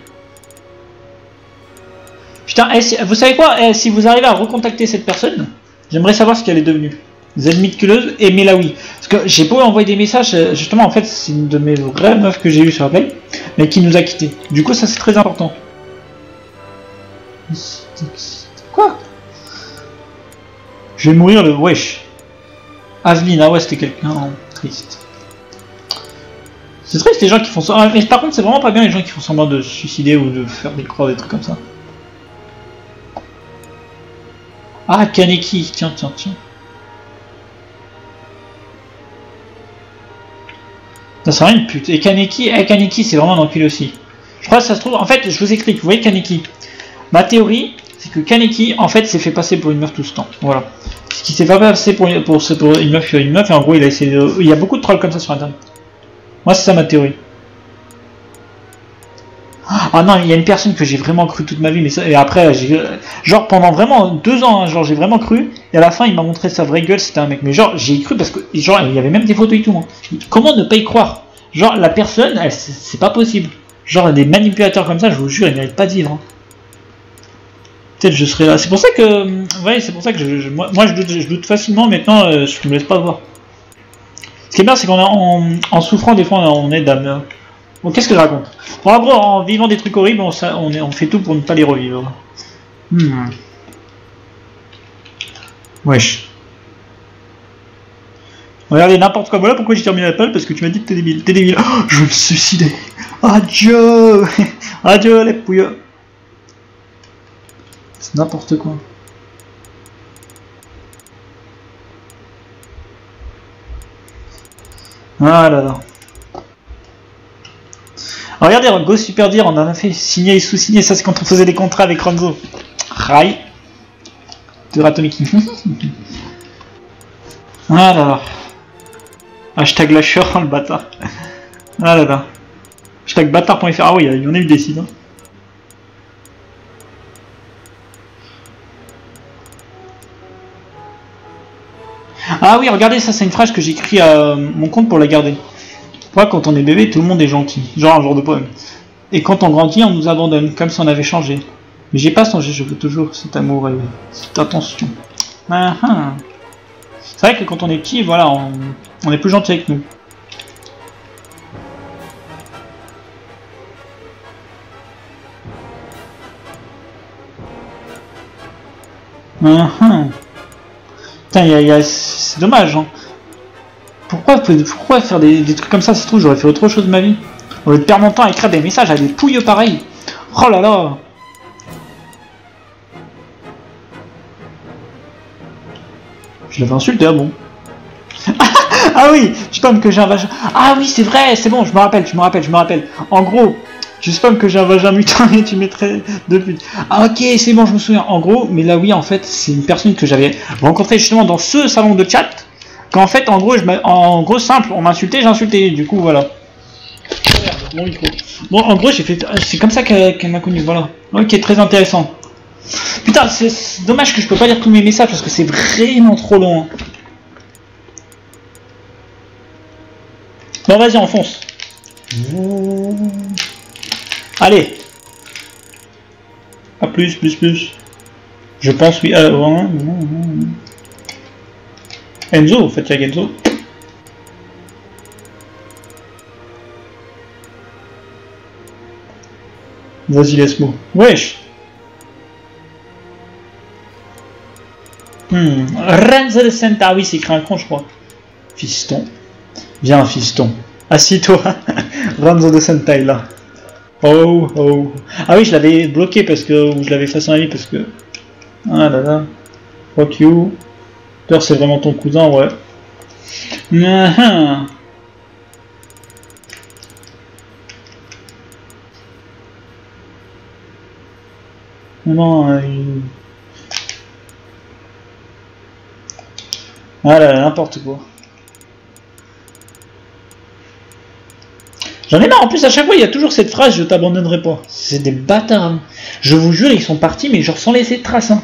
Speaker 1: Putain, vous savez quoi? Si vous arrivez à recontacter cette personne, j'aimerais savoir ce qu'elle est devenue. Zedmitculeuse et Melawi. Parce que j'ai beau envoyer des messages, justement, en fait, c'est une de mes vraies meufs que j'ai eues sur la play, mais qui nous a quittés. Du coup, ça c'est très important. Quoi? Je vais mourir le wesh. Aveline, ah ouais, c'était quelqu'un triste. C'est triste les gens qui font ça. Mais par contre, c'est vraiment pas bien les gens qui font semblant de se suicider ou de faire des croix, des trucs comme ça. Ah, Kaneki, tiens. Ça serait une pute. Et Kaneki, c'est vraiment un enculé aussi. Je crois que ça se trouve. En fait, je vous explique. Vous voyez Kaneki. Ma théorie, c'est que Kaneki, en fait, s'est fait passer pour une meuf tout ce temps. Voilà. Ce qui s'est pas passé pour une meuf, et en gros, il a essayé de... Il y a beaucoup de trolls comme ça sur internet. Moi, c'est ça ma théorie. Ah non, il y a une personne que j'ai vraiment cru toute ma vie, mais ça, et après, genre pendant vraiment 2 ans, hein, genre j'ai vraiment cru, et à la fin il m'a montré sa vraie gueule, c'était un mec, mais genre j'ai cru parce que genre il y avait même des photos et tout. Hein. Comment ne pas y croire? Genre la personne, c'est pas possible. Genre des manipulateurs comme ça, je vous jure, ils méritent pas de vivre. Hein. Peut-être je serai là. C'est pour ça que, ouais, c'est pour ça que moi je doute facilement. Maintenant, je me laisse pas voir. Ce qui est bien, c'est qu'en souffrant des fois, on est d'âme. Bon, qu'est-ce que je raconte? Bon, en gros, en vivant des trucs horribles, on fait tout pour ne pas les revivre. Wesh. Regardez, n'importe quoi. Voilà pourquoi j'ai terminé l'appel, parce que tu m'as dit que t'es débile. T'es débile. Oh, je vais me suicider. Adieu. Adieu, les pouilleux. C'est n'importe quoi. Ah là là. Regardez, Go Super Dire, on en a fait signer et sous-signer, ça c'est quand on faisait des contrats avec Ranzo. Rai. De Ratomiki. Ah là là. Hashtag lâcheur, le bâtard. Ah là là. Hashtag bâtard.fr. Ah oui, il y en a eu des sites. Hein. Ah oui, regardez, ça c'est une phrase que j'écris à mon compte pour la garder. Moi, quand on est bébé, tout le monde est gentil. Genre un genre de poème. Et quand on grandit, on nous abandonne, comme si on avait changé. Mais j'ai pas changé, je veux toujours cet amour et cette attention. C'est vrai que quand on est petit, voilà, on est plus gentil avec nous. Putain, c'est dommage, hein. Pourquoi faire des trucs comme ça? Ça se trouve, j'aurais fait autre chose de ma vie. Au lieu de perdre mon temps à écrire des messages à des pouilleux pareils. Oh là là. Je l'avais insulté, ah bon. Ah oui, je spam que j'ai un vagin. Ah oui, c'est vrai, c'est bon, je me rappelle. En gros, je spam que j'ai un vagin mutant et tu mettrais de pute. Ah ok, c'est bon, je me souviens. En gros, mais là oui, en fait, c'est une personne que j'avais rencontrée justement dans ce salon de chat. Qu'en fait, en gros, simple, on m'insultait, j'insultais, du coup, voilà. Mon micro. Bon, en gros, j'ai fait. C'est comme ça qu'elle m'a connu, voilà. Ok, très intéressant. Putain, c'est dommage que je peux pas lire tous mes messages parce que c'est vraiment trop long. Bon, vas-y, enfonce. Allez. À plus. Je pense, oui. Enzo, en fait, il y a Enzo. Vas-y, laisse-moi. Wesh. Renzo de Santa, oui, c'est écrit un con, je crois. Fiston. Viens, fiston. Assis-toi. Renzo de Santa est là. Oh. Ah oui, je l'avais bloqué parce que. Ou je l'avais fait son avis parce que. Ah là là. Fuck you. D'ailleurs, c'est vraiment ton cousin, ouais. Non, ah là, n'importe quoi. J'en ai marre, en plus à chaque fois il y a toujours cette phrase, je t'abandonnerai pas. C'est des bâtards. Hein. Je vous jure, ils sont partis, mais genre sans laisser de traces. Hein.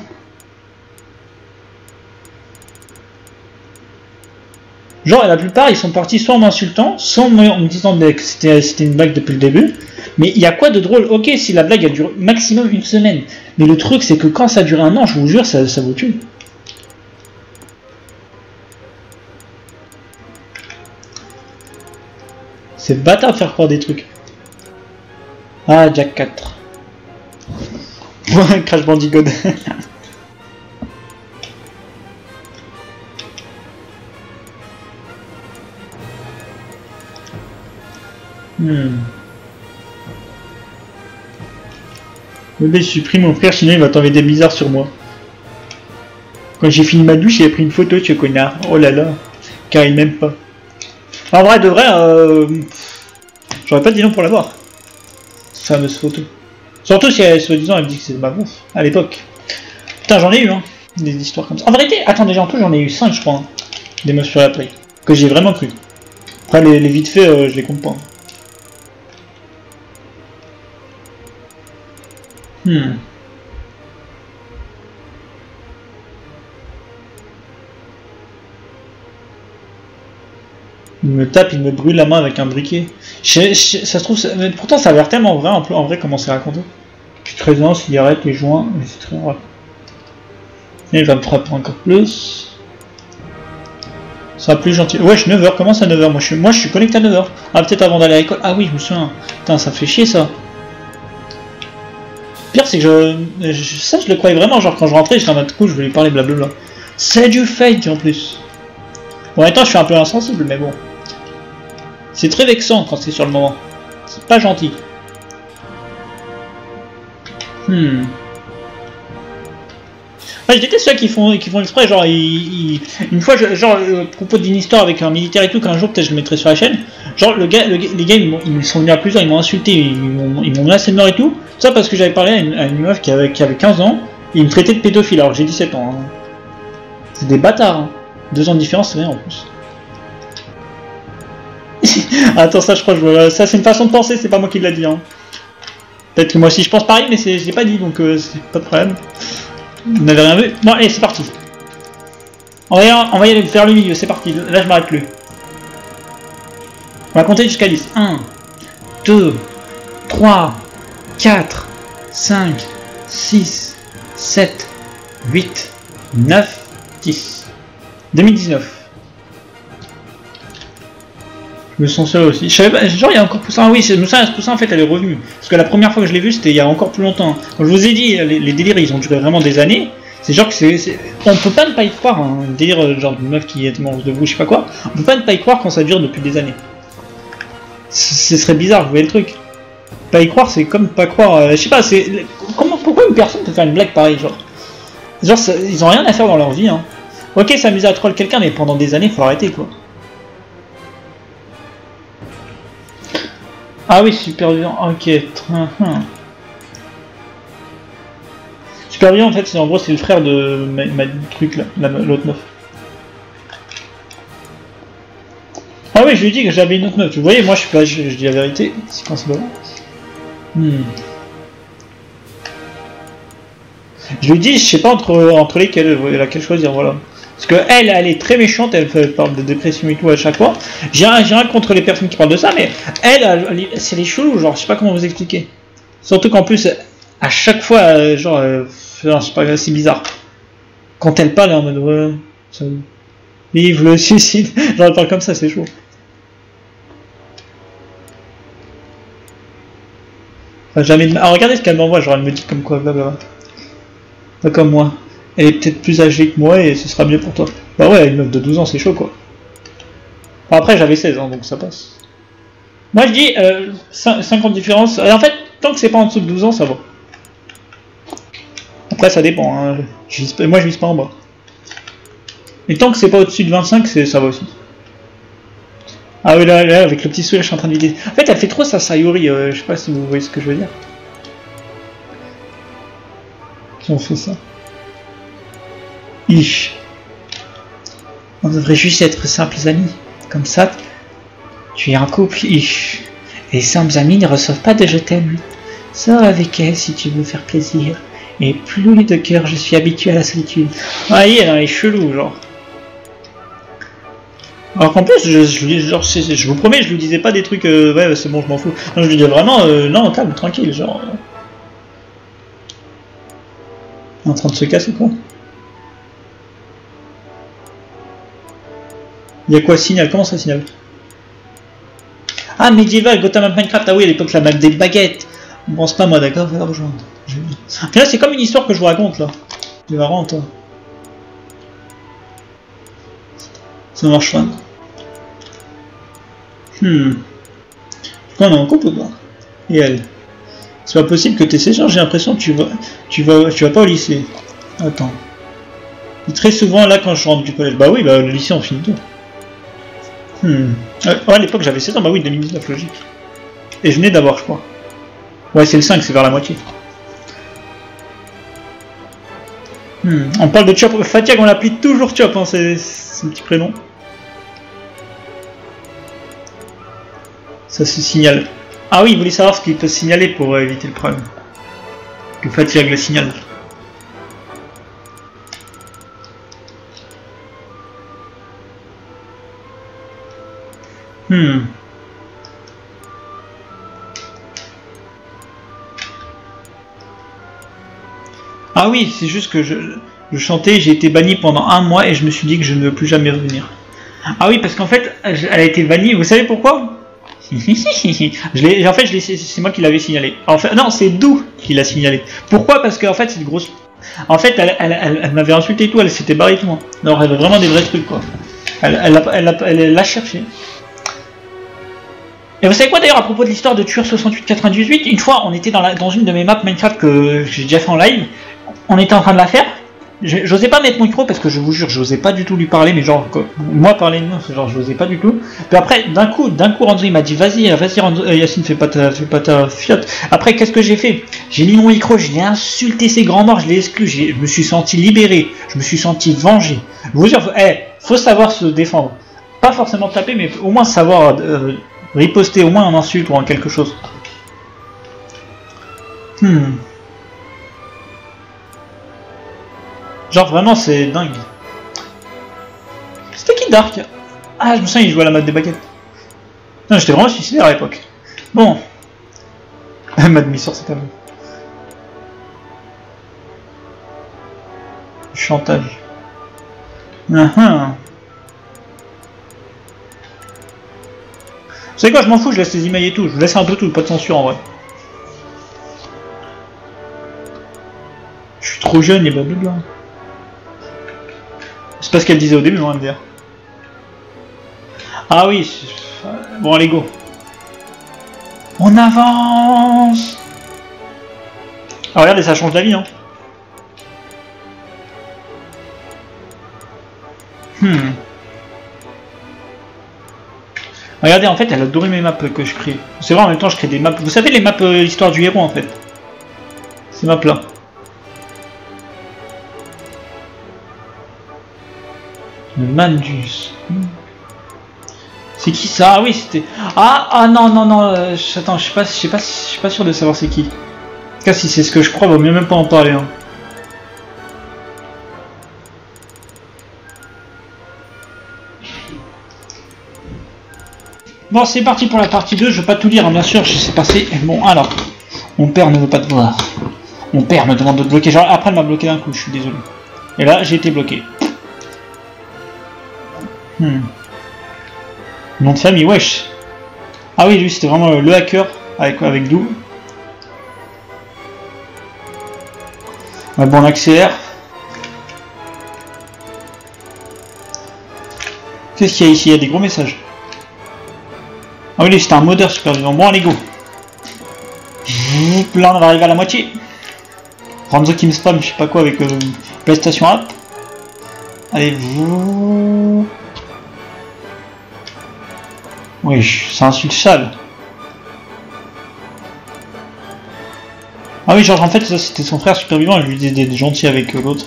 Speaker 1: Genre, la plupart, ils sont partis soit en m'insultant, soit en me disant que c'était une blague depuis le début. Mais il y a quoi de drôle? Ok, si la blague a duré maximum une semaine. Mais le truc, c'est que quand ça dure un an, je vous jure, ça vous tue. C'est bâtard de faire croire des trucs. Ah, Jack 4. Crash Bandicoot. Bébé, supprime mon frère, sinon il va t'envoyer des bizarres sur moi. Quand j'ai fini ma douche, j'ai pris une photo de ce connard. Oh là là. Car il m'aime pas. En vrai, de vrai, j'aurais pas dit non pour l'avoir. Cette fameuse photo. Surtout si elle, soi-disant, elle me dit que c'est ma bouffe. À l'époque. Putain, j'en ai eu, hein. Des histoires comme ça. En vérité, attends, déjà en tout, j'en ai eu 5, je crois. Hein, des meufs sur la play. Que j'ai vraiment cru. Après, les vite fait, je les compte pas. Il me tape, il me brûle la main avec un briquet. Ça se trouve, mais pourtant ça a l'air tellement vrai en vrai comment c'est raconté. Je suis 13 ans, cigarette, les joints, mais c'est très rare. Et il va me frapper encore plus. Ça sera plus gentil. Wesh, 9h, comment ça 9h? Moi je suis connecté à 9h. Ah, peut-être avant d'aller à l'école. Ah oui, je me souviens. Putain, ça fait chier ça. Pire, c'est que ça, je le croyais vraiment. Genre, quand je rentrais, j'étais en mode coup, je voulais lui parler blablabla. C'est du fake en plus. Bon, en même temps, je suis un peu insensible, mais bon. C'est très vexant quand c'est sur le moment. C'est pas gentil. Ouais, je déteste ceux qui font exprès, genre, une fois, genre, à propos d'une histoire avec un militaire et tout, qu'un jour, peut-être je le mettrai sur la chaîne, genre, les gars, ils sont venus à plusieurs, ils m'ont insulté, ils m'ont menacé de mort et tout, ça parce que j'avais parlé à une meuf qui avait 15 ans, et ils me traitaient de pédophile, alors j'ai 17 ans. Hein. C'est des bâtards, hein. 2 ans de différence, c'est rien en plus. Attends, ça, je crois que ça, c'est une façon de penser, c'est pas moi qui l'a dit, hein. Peut-être que moi aussi je pense pareil, mais je l'ai pas dit, donc c'est pas de problème. Vous n'avez rien vu? Bon, allez, c'est parti. On va y aller vers le milieu, c'est parti. Là, je m'arrête plus. On va compter jusqu'à 10. 1, 2, 3, 4, 5, 6, 7, 8, 9, 10. 2019. Je me sens seul aussi. Je savais pas, genre il y a encore Poussin. Ah oui, Poussin en fait elle est revenue. Parce que la première fois que je l'ai vu c'était il y a encore plus longtemps. Quand je vous ai dit, les délires ils ont duré vraiment des années. C'est genre que on peut pas ne pas y croire. Hein. Un délire genre d'une meuf qui est mange de vous, je sais pas quoi. On peut pas ne pas y croire quand ça dure depuis des années. Ce serait bizarre, vous voyez le truc. Pas y croire, c'est comme pas croire. Je sais pas, c'est. Pourquoi une personne peut faire une blague pareille, genre ils ont rien à faire dans leur vie. Hein. Ok, s'amuser à troll quelqu'un, mais pendant des années, faut arrêter quoi. Ah oui, Superviant, ok. Superviant en fait, c'est en gros c'est le frère de ma truc là, l'autre meuf. Ah oui, je lui ai dit que j'avais une autre meuf. Vous voyez, moi je suis pas, je dis la vérité. C'est quand c'est bon. Je lui dis, je sais pas entre laquelle choisir, voilà. Parce que elle est très méchante, elle parle de dépression et tout à chaque fois. J'ai rien contre les personnes qui parlent de ça, mais elle c'est les chelous, genre, je sais pas comment vous expliquer. Surtout qu'en plus, à chaque fois, genre, je sais pas, c'est bizarre. Quand elle parle, en mode, ouais, vive le suicide, genre, elle parle comme ça, c'est chaud. Enfin, jamais. Ah, regardez ce qu'elle m'envoie, genre, elle me dit comme quoi, blablabla. Pas comme moi. Elle est peut-être plus âgée que moi et ce sera mieux pour toi. Bah ouais, une meuf de 12 ans, c'est chaud quoi. Bon, après, j'avais 16 ans, donc ça passe. Moi, je dis 5 ans de différence. En fait, tant que c'est pas en dessous de 12 ans, ça va. Après, ça dépend. Hein. Moi, je vise pas en bas. Et tant que c'est pas au-dessus de 25, ça va aussi. Ah oui, là, avec le petit sourire, je suis en train de vider. En fait, elle fait trop sa Sayuri. Je sais pas si vous voyez ce que je veux dire. Qui ont fait ça? Ich. On devrait juste être simples amis. Comme ça, tu es en couple, ich. Les simples amis ne reçoivent pas de je t'aime. Sors avec elle si tu veux faire plaisir. Et plus de cœur, je suis habitué à la solitude. Ah, elle est chelou, genre. Alors qu'en plus, je vous promets, je lui disais pas des trucs, ouais, c'est bon, je m'en fous. Non, je lui disais vraiment, non, calme, tranquille, genre. En train de se casser, quoi. Il y a quoi, signal? Comment ça, signal? Ah, médiéval, Gotham Minecraft, ah oui, à l'époque, la map des baguettes. Bon, c'est pas moi, d'accord, va rejoindre. Là, c'est comme une histoire que je vous raconte, là. C'est marrant, toi. Ça marche pas. Pourquoi on est en couple ou pas? Et elle? C'est pas possible que tu essaies, j'ai l'impression que tu vas pas au lycée. Attends. Et très souvent, là, quand je rentre du collège, bah oui, bah le lycée, on finit tout. À l'époque, j'avais 16 ans, bah oui, 2019, logique. Et je venais d'avoir, je crois. Ouais, c'est le 5, c'est vers la moitié. On parle de Chop. Fatigue, on l'appelle toujours Chop, hein, c'est un petit prénom. Ça se signale. Ah oui, il voulait savoir ce qu'il peut signaler pour éviter le problème. Que Fatigue le signale. Ah oui, c'est juste que je chantais, j'ai été banni pendant 1 mois et je me suis dit que je ne veux plus jamais revenir. Ah oui, parce qu'en fait, elle a été bannie, vous savez pourquoi? En fait, c'est moi qui l'avais signalé. En fait, non, c'est Dou qui l'a signalé. Pourquoi? Parce qu'en fait, c'est une grosse... En fait, elle m'avait insulté et tout, elle s'était barrée et tout. Alors, elle avait vraiment des vrais trucs, quoi. Elle l'a cherché. Et vous savez quoi d'ailleurs à propos de l'histoire de Tueur 6898? Une fois, on était dans une de mes maps Minecraft que j'ai déjà fait en live. On était en train de la faire. J'osais pas mettre mon micro parce que je vous jure, j'osais pas du tout lui parler, mais genre, moi parler de moi, genre, j'osais pas du tout. Puis après, d'un coup, Ranzo il m'a dit vas-y, Ranzo, Yacine, fais pas ta fiotte. Après, qu'est-ce que j'ai fait? J'ai mis mon micro, je l'ai insulté ses grands morts, je l'ai exclu, je me suis senti libéré, je me suis senti vengé. Je vous jure, faut savoir se défendre. Pas forcément taper, mais au moins savoir riposter au moins en insulte ou en quelque chose. Genre vraiment c'est dingue. C'était qui Dark? Ah je me souviens il jouait à la mode des baguettes. Non j'étais vraiment suicidaire à l'époque. Bon. Mad Missor c'est pas vrai. Chantage. Vous savez quoi, je m'en fous, je laisse les emails et tout, je laisse un peu tout, pas de censure en vrai. Je suis trop jeune et blablabla. C'est pas ce qu'elle disait au début, on va me dire. Ah oui, bon allez go. On avance. Ah regardez, ça change la vie, hein. Regardez, en fait, elle a adoré mes maps que je crée. C'est vrai, en même temps, je crée des maps. Vous savez, les maps histoire du héros, en fait. Ces maps-là. Le Mandus. C'est qui ça? Ah oui, c'était... Ah non, attends, je suis pas sûr de savoir c'est qui. En tout cas, si c'est ce que je crois, vaut mieux même pas en parler. Hein. Bon, c'est parti pour la partie 2, je vais pas tout lire, hein, bien sûr, je sais passer. Bon, alors, mon père ne veut pas te voir. Mon père me demande de te bloquer. Genre, après, elle m'a bloqué d'un coup, je suis désolé. Et là, j'ai été bloqué. Nom de famille, wesh. Ah oui, lui, c'était vraiment le hacker avec Dou. Ouais, bon, on accélère. Qu'est-ce qu'il y a ici? Il y a des gros messages. Ah oui, c'était un modeur super vivant. Bon, allez, go. Là, on va arriver à la moitié. Ranzo qui me spam, je sais pas quoi, avec PlayStation App. Allez, vous. Oui, c'est un insulte sale. Ah oui, genre en fait, ça c'était son frère super vivant, je lui disais des gentils avec l'autre.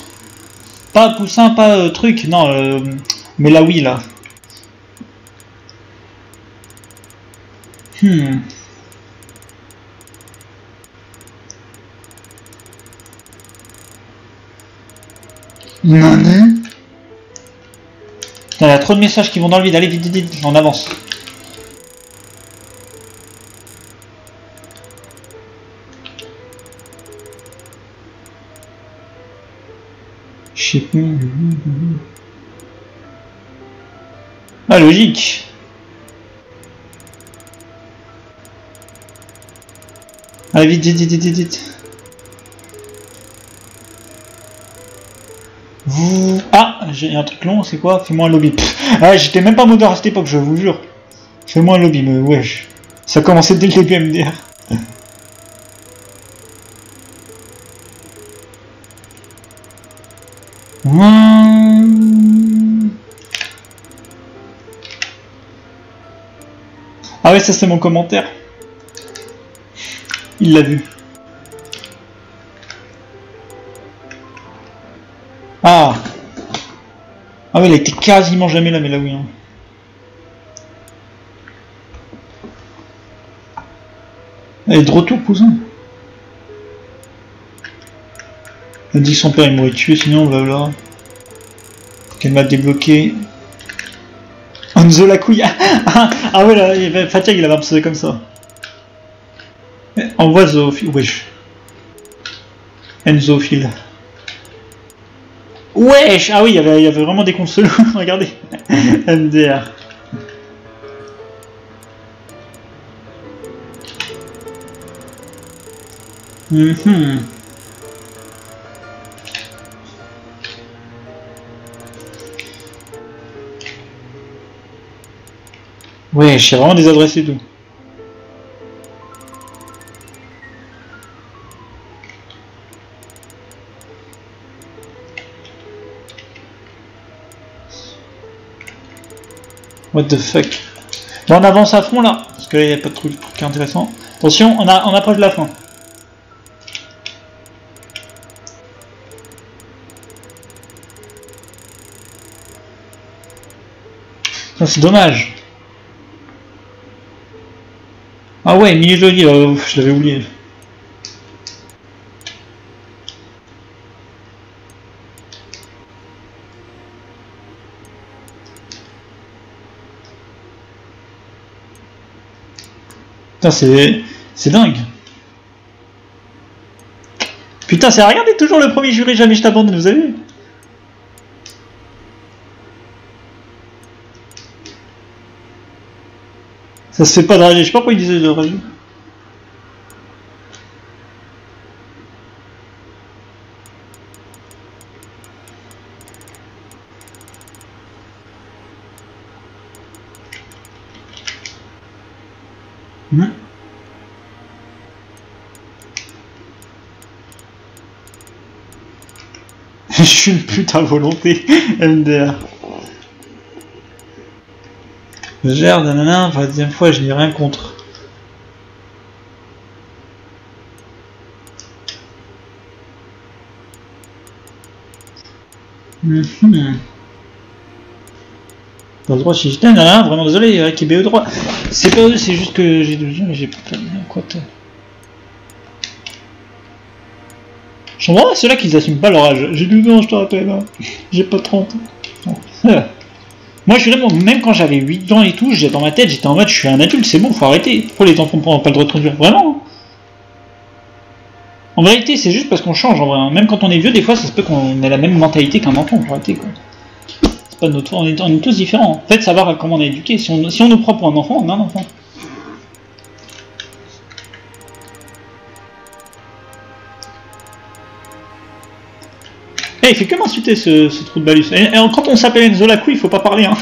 Speaker 1: Pas poussin, pas truc, non, mais là oui, là. Non. Putain, il y a trop de messages qui vont dans le vide. Allez, vite, vite, vite, on avance. Je sais plus. Ah, logique. Allez, vite, vite, vite, vite, vite. Vous... Ah, j'ai un truc long, c'est quoi? Fais-moi un lobby. Ah, j'étais même pas modeur à cette époque, je vous jure. Fais-moi un lobby, mais wesh. Ça commençait dès le début MDR. Ah ouais, ça c'est mon commentaire. Il l'a vu. Ah. Ah ouais, il a été quasiment jamais là, mais là oui. Hein. Elle est de retour, cousin. Elle dit que son père il m'aurait tué, sinon blabla. Qu'elle m'a débloqué. Enzo la couille. Ah ouais, là, Fatigue il avait absorbé comme ça. Envoie Zoophile. Wesh. Enzophile. Wesh. Ah oui, il y avait vraiment des consoles. Regardez. MDR. Ouais, je sais vraiment des adresses et tout. What the fuck. Bon, on avance à fond là, parce qu'il n'y a pas de truc intéressant. Attention, on approche de la fin. C'est dommage. Ah ouais, milieu de l'île, je l'avais oublié. Putain, c'est dingue. Putain, c'est regardez toujours le premier juré, jamais je t'abandonne, vous avez vu? Ça se fait pas draguer, je sais pas pourquoi il disait de draguer. Je suis une pute à volonté, MDR. Je gère, nanana, pour la deuxième fois, je n'ai rien contre. Pas le droit, si j'étais, nanana, vraiment désolé, qui BE droit. C'est pas eux, c'est juste que j'ai pas quoi te... Je comprends ceux-là qu'ils assument pas leur âge. J'ai 12 ans, je te rappelle, hein. J'ai pas 30 ans. Moi, je suis vraiment, même quand j'avais 8 ans et tout, dans ma tête, j'étais en mode, je suis un adulte, c'est bon, faut arrêter. Pourquoi les enfants n'ont pas le droit de conduire? Vraiment. En vérité, c'est juste parce qu'on change, en vrai. Même quand on est vieux, des fois, ça se peut qu'on ait la même mentalité qu'un enfant, faut arrêter, quoi. C'est pas de notre... on est tous différents. En fait, savoir comment on est éduqué. Si on nous prend pour un enfant, on est un enfant. Il fait que m'insulter ce trou de balus. Et quand on s'appelle Enzo la couille, il faut pas parler. Hein.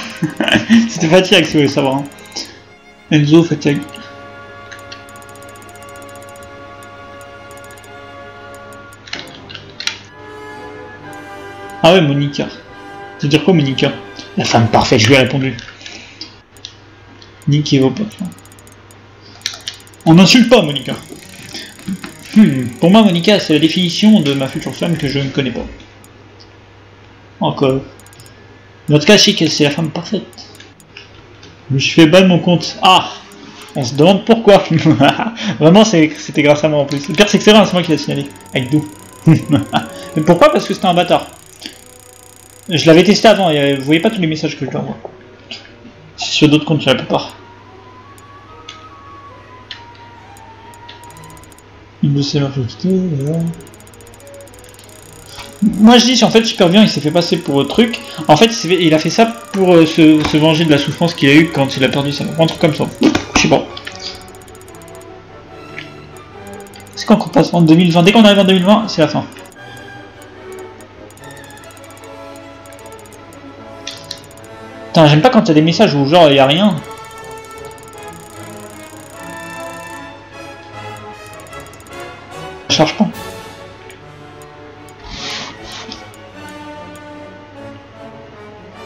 Speaker 1: C'était Fatigue si vous voulez savoir. Hein. Enzo Fatigue. Ah ouais, Monica. Ça veut dire quoi, Monica? La femme parfaite, je lui ai répondu. Niquez vos potes. On n'insulte pas, Monica. Pour moi, Monica, c'est la définition de ma future femme que je ne connais pas. Encore. En tout cas, je sais que c'est la femme parfaite. Je me suis fait ban mon compte. Ah! On se demande pourquoi. Vraiment, c'était grâce à moi en plus. Le pire, c'est que c'est vrai, c'est moi qui l'ai signalé. Avec d'où. Mais pourquoi? Parce que c'était un bâtard. Je l'avais testé avant, et vous voyez pas tous les messages que je lui envoie. C'est sur d'autres comptes, la plupart. Il me sait Moi je dis, si en fait Superviant il s'est fait passer pour truc, en fait il a fait ça pour se venger de la souffrance qu'il a eu quand il a perdu sa mère. Un truc comme ça. Je sais pas. C'est quand qu'on passe en 2020? Dès qu'on arrive en 2020, c'est la fin. Putain, j'aime pas quand il y a des messages où genre il y a rien. Ça charge pas.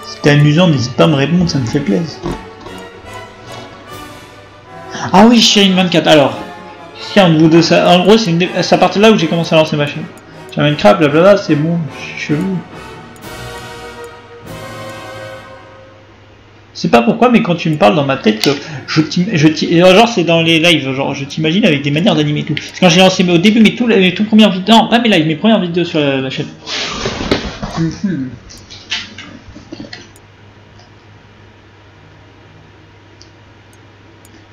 Speaker 1: C'était amusant, n'hésite pas à me répondre, ça me fait plaisir. Ah oui, Shine 24. Alors, si un de vous deux, ça, en gros, c'est à partir de là où j'ai commencé à lancer ma chaîne. J'ai Minecraft, blablabla, c'est bon, je suis chelou. Je sais pas pourquoi, mais quand tu me parles dans ma tête, genre c'est dans les lives, genre je t'imagine avec des manières d'animer et tout. Parce que quand j'ai lancé au début mes tout premières vidéos, non pas mes lives, mes premières vidéos sur la chaîne.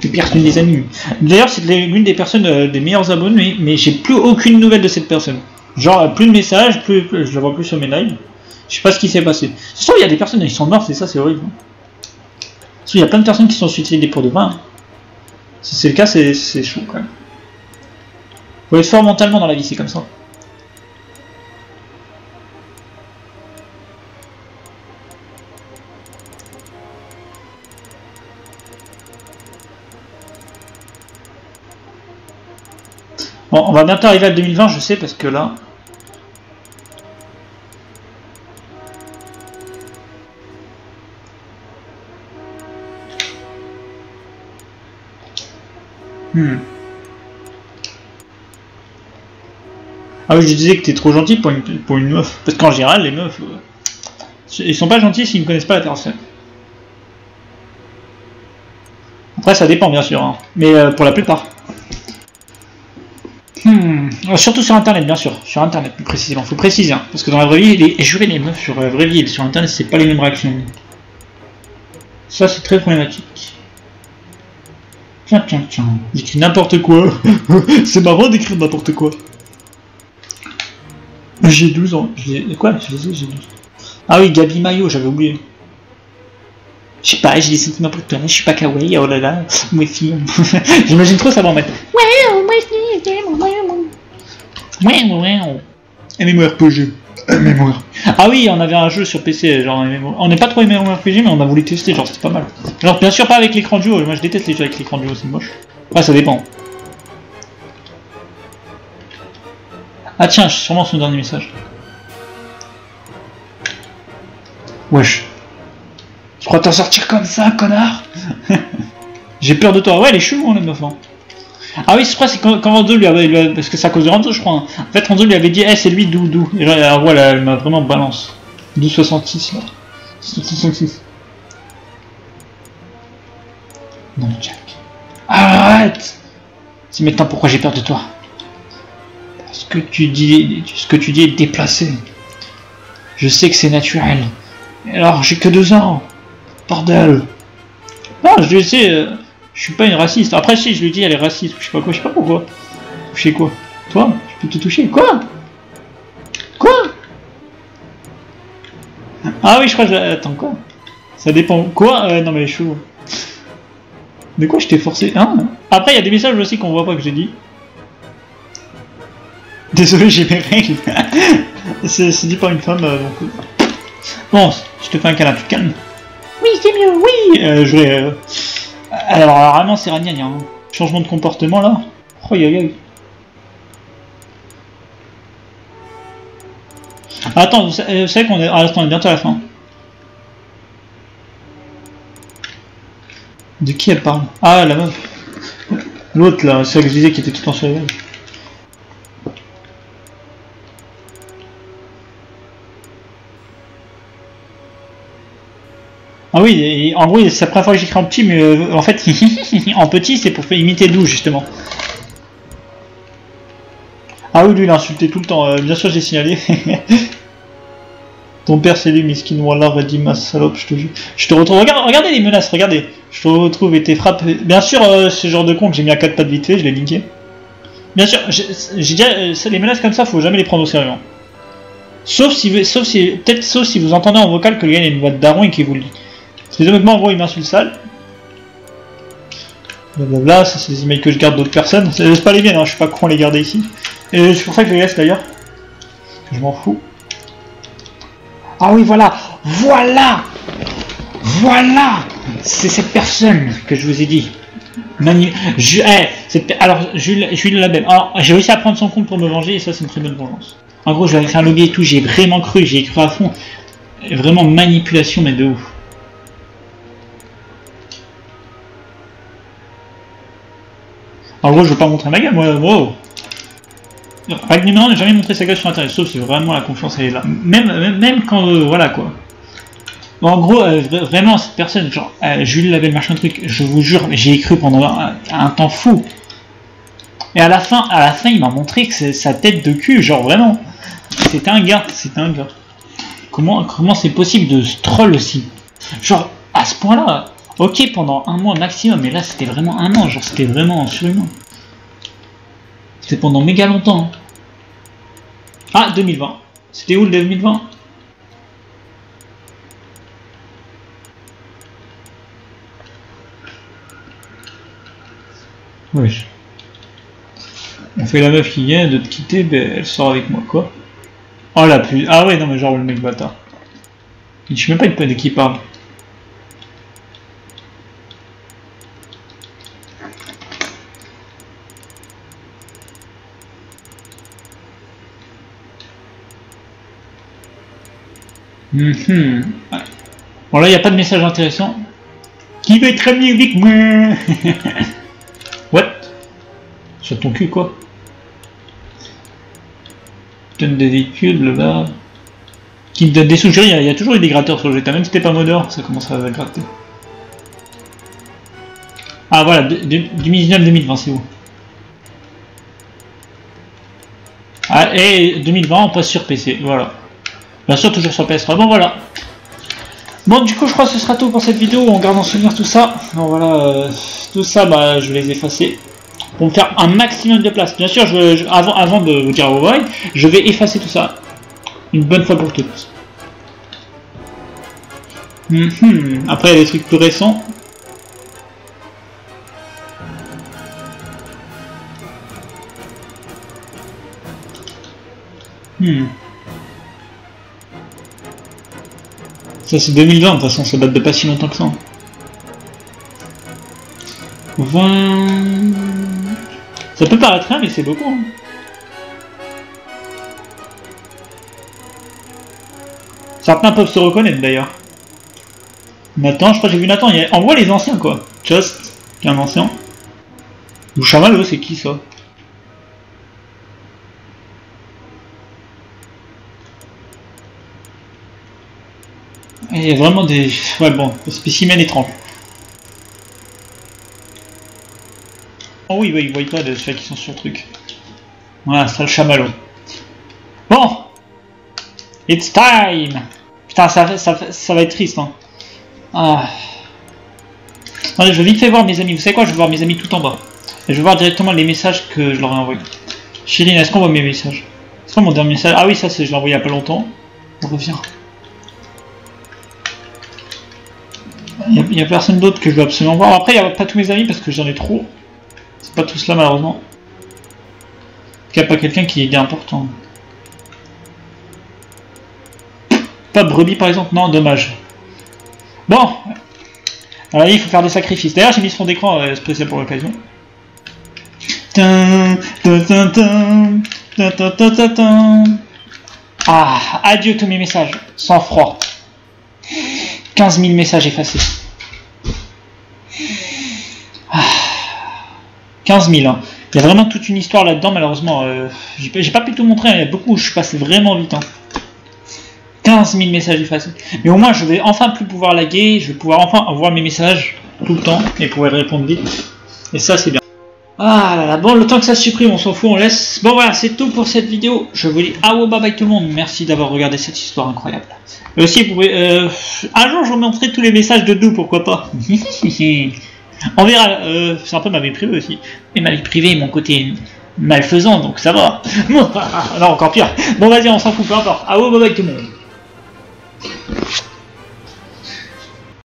Speaker 1: Les personnes des amis. D'ailleurs c'est l'une des personnes des meilleurs abonnés, mais j'ai plus aucune nouvelle de cette personne. Genre plus de messages, je la vois plus sur mes lives. Je sais pas ce qui s'est passé. C'est sûr il y a des personnes qui sont mortes, c'est ça, c'est horrible. Il y a plein de personnes qui sont suicidées pour de vrai. Hein. Si c'est le cas, c'est chaud quand même. Faut être fort mentalement dans la vie, c'est comme ça. Bon, on va bientôt arriver à 2020, je sais, parce que là... Ah oui, je disais que t'es trop gentil pour une meuf. Parce qu'en général, les meufs... ils sont pas gentils s'ils ne connaissent pas la personne. Après, ça dépend, bien sûr. Hein. Mais pour la plupart. Surtout sur Internet, bien sûr. Sur Internet, plus précisément. Faut préciser. Hein. Parce que dans la vraie vie, les meufs sur la vraie vie et sur Internet, c'est pas les mêmes réactions. Ça, c'est très problématique. Tiens, j'écris n'importe quoi. C'est marrant d'écrire n'importe quoi. J'ai 12 ans. Quoi? J'ai 12 ans. Ah oui, Gabi Mayo, j'avais oublié. Je sais pas, j'ai des sentiments pour toi, je suis pas kawaii, oh là là, moi aussi. J'imagine trop ça va en mettre. Ouais, moi aussi, ouais. MMORPG. MMORPG. Ah oui, on avait un jeu sur PC, genre MMORPG. On n'est pas trop MMORPG, mais on a voulu tester, genre c'était pas mal. Genre bien sûr pas avec l'écran duo, moi je déteste les jeux avec l'écran duo, c'est moche. Ouais, ça dépend. Ah tiens, sûrement son dernier message. Wesh. Tu crois t'en sortir comme ça, connard? J'ai peur de toi. Ouais, elle est chelou, la meuf. Hein. Ah oui, je crois que c'est quand Ranzo lui avait... Parce que c'est à cause de Ranzo, je crois. Hein. En fait, Ranzo lui avait dit, c'est lui, Doudou. Et là, voilà, elle m'a vraiment balance. 12,66 là. 66. Non, Jack. Arrête! C'est maintenant pourquoi j'ai peur de toi. Parce que ce que tu dis est déplacé. Je sais que c'est naturel. Alors, j'ai que 2 ans. Bordel. Non, je lui sais, je suis pas une raciste. Après, si, je lui dis, elle est raciste. Je sais pas quoi, je sais pas pourquoi. Toucher quoi? Toi? Je peux te toucher? Quoi? Quoi? Ah oui, je crois que... Attends, quoi? Ça dépend. Quoi? Non, mais chaud. De quoi je t'ai forcé? Hein? Après, il y a des messages aussi qu'on voit pas que j'ai dit. Désolé, j'ai mes règles. C'est dit par une femme, donc... Bon, je te fais un câlin, tu te calmes. Oui, c'est mieux, oui. Je vais... Alors, vraiment, c'est ragnagna. Hein. Changement de comportement, là. Oh, aïe. Attends, vous savez qu'on est... Ah, attends, on est bientôt à la fin. De qui elle parle? Ah, la meuf. L'autre, là, c'est ça que je disais qui était tout en sur les vagues. Ah oui, et en gros, c'est la première fois que j'écris en petit, mais en fait, en petit, c'est pour imiter Dou, justement. Ah oui, lui, il a insulté tout le temps. Bien sûr, j'ai signalé. Ton père c'est lui, miskin, wallah, redis ma salope, je te jure. Je te retrouve, regardez les menaces, regardez. Je te retrouve et t'es frappé. Bien sûr, ce genre de compte, j'ai mis à 4 pattes vite fait, je l'ai linké. Bien sûr, j'ai déjà, les menaces comme ça, faut jamais les prendre au sérieux. Sauf si vous entendez en vocal que le gars il a une voix de daron et qu'il vous le dit. C'est honnêtement, en gros, il m'insulte sale. Blablabla, ça c'est des emails que je garde d'autres personnes. C'est pas les miennes, hein, je suis pas con à les garder ici. Et c'est pour ça que je les laisse d'ailleurs. Je m'en fous. Ah oui, voilà, voilà, c'est cette personne que je vous ai dit. Alors, Jules Labem. Alors, j'ai réussi à prendre son compte pour me venger et ça, c'est une très bonne vengeance. En gros, je l'avais fait un lobby et tout, j'ai vraiment cru, j'ai cru à fond. Vraiment manipulation, mais de ouf. En gros, je veux pas montrer ma gueule, moi. Wow. Règle numéro 1, ne jamais montrer sa gueule sur internet, sauf si vraiment la confiance elle est là. Même quand, voilà quoi. Bon, en gros, vraiment, cette personne, genre, Jules Label, machin truc, je vous jure, j'ai cru pendant un temps fou. Et à la fin, il m'a montré que c'est sa tête de cul, genre vraiment. C'était un gars. Comment c'est possible de se troll aussi? Genre, à ce point-là, ok, pendant un mois maximum, mais là, c'était vraiment un an, genre, c'était vraiment surhumain. C'était pendant méga longtemps. Ah, 2020. C'était où le 2020? Oui. On fait la meuf qui vient de te quitter, ben elle sort avec moi, quoi. Oh la plus. Ah ouais, non, mais genre le mec bâtard. Je sais même pas de qui il parle. Ouais. Bon là il n'y a pas de message intéressant. Qui veut être ami avec moi? What? Sur ton cul quoi? Donne des véhicules là-bas. Qui me donne des sous. Il y a toujours eu des gratteurs sur le GTA, même si c'était pas modeur, ça commence à gratter. Ah voilà, 2019-2020 c'est où? Ah, et 2020 on passe sur PC, voilà. Bien sûr toujours sur PS3, bon voilà. Bon du coup je crois que ce sera tout pour cette vidéo, on garde en souvenir tout ça. Bon voilà, tout ça bah, je vais les effacer. Pour me faire un maximum de place. Bien sûr, avant de vous dire au revoir, je vais effacer tout ça. Une bonne fois pour toutes. Après il y a des trucs plus récents. Ça c'est 2020, de toute façon ça date de pas si longtemps que ça. 20... Ça peut paraître rien mais c'est beaucoup. Hein. Certains peuvent se reconnaître d'ailleurs. Nathan, je crois que j'ai vu Nathan. En gros les anciens quoi. Just, qui est un ancien. Ou Chamallow, c'est qui ça? Il y a vraiment des... Ouais bon, des spécimens étranges. Oh oui, ils voient pas de ceux qui sont sur le truc. Voilà, ça le chamallow. Bon! It's time! Putain, ça va être triste, hein. Ah. Attendez, je vais vite fait voir mes amis. Vous savez quoi? Je vais voir mes amis tout en bas. Et je vais voir directement les messages que je leur ai envoyés. Chirine, est-ce qu'on voit mes messages? C'est quoi mon dernier message? Ah oui, ça, je l'ai envoyé il y a pas longtemps. On revient. Il n'y a personne d'autre que je veux absolument voir. Après, il n'y a pas tous mes amis parce que j'en ai trop. C'est pas tous là, malheureusement. Il n'y a pas quelqu'un qui est important. Pas brebis, par exemple? Non, dommage. Bon. Alors, il faut faire des sacrifices. D'ailleurs, j'ai mis ce fond d'écran spécial pour l'occasion. Ah, adieu tous mes messages. Sans froid. 15 000 messages effacés. 15 000. Hein. Il y a vraiment toute une histoire là-dedans, malheureusement. J'ai pas pu tout montrer, il y a beaucoup où je suis passé vraiment vite. Hein. 15 000 messages effacés. Mais au moins, je vais enfin plus pouvoir laguer. Je vais pouvoir enfin voir mes messages tout le temps et pouvoir répondre vite. Et ça, c'est bien. Ah là là, bon, le temps que ça se supprime, on s'en fout, on laisse. Bon voilà, c'est tout pour cette vidéo. Je vous dis bye bye tout le monde. Merci d'avoir regardé cette histoire incroyable. Et aussi, vous pouvez, un jour, je vous montrerai tous les messages de nous, pourquoi pas. On verra, c'est un peu ma vie privée aussi. Et ma vie privée, mon côté malfaisant, donc ça va. Non, encore pire. Bon, vas-y, on s'en fout, peu importe. Bye bye tout le monde.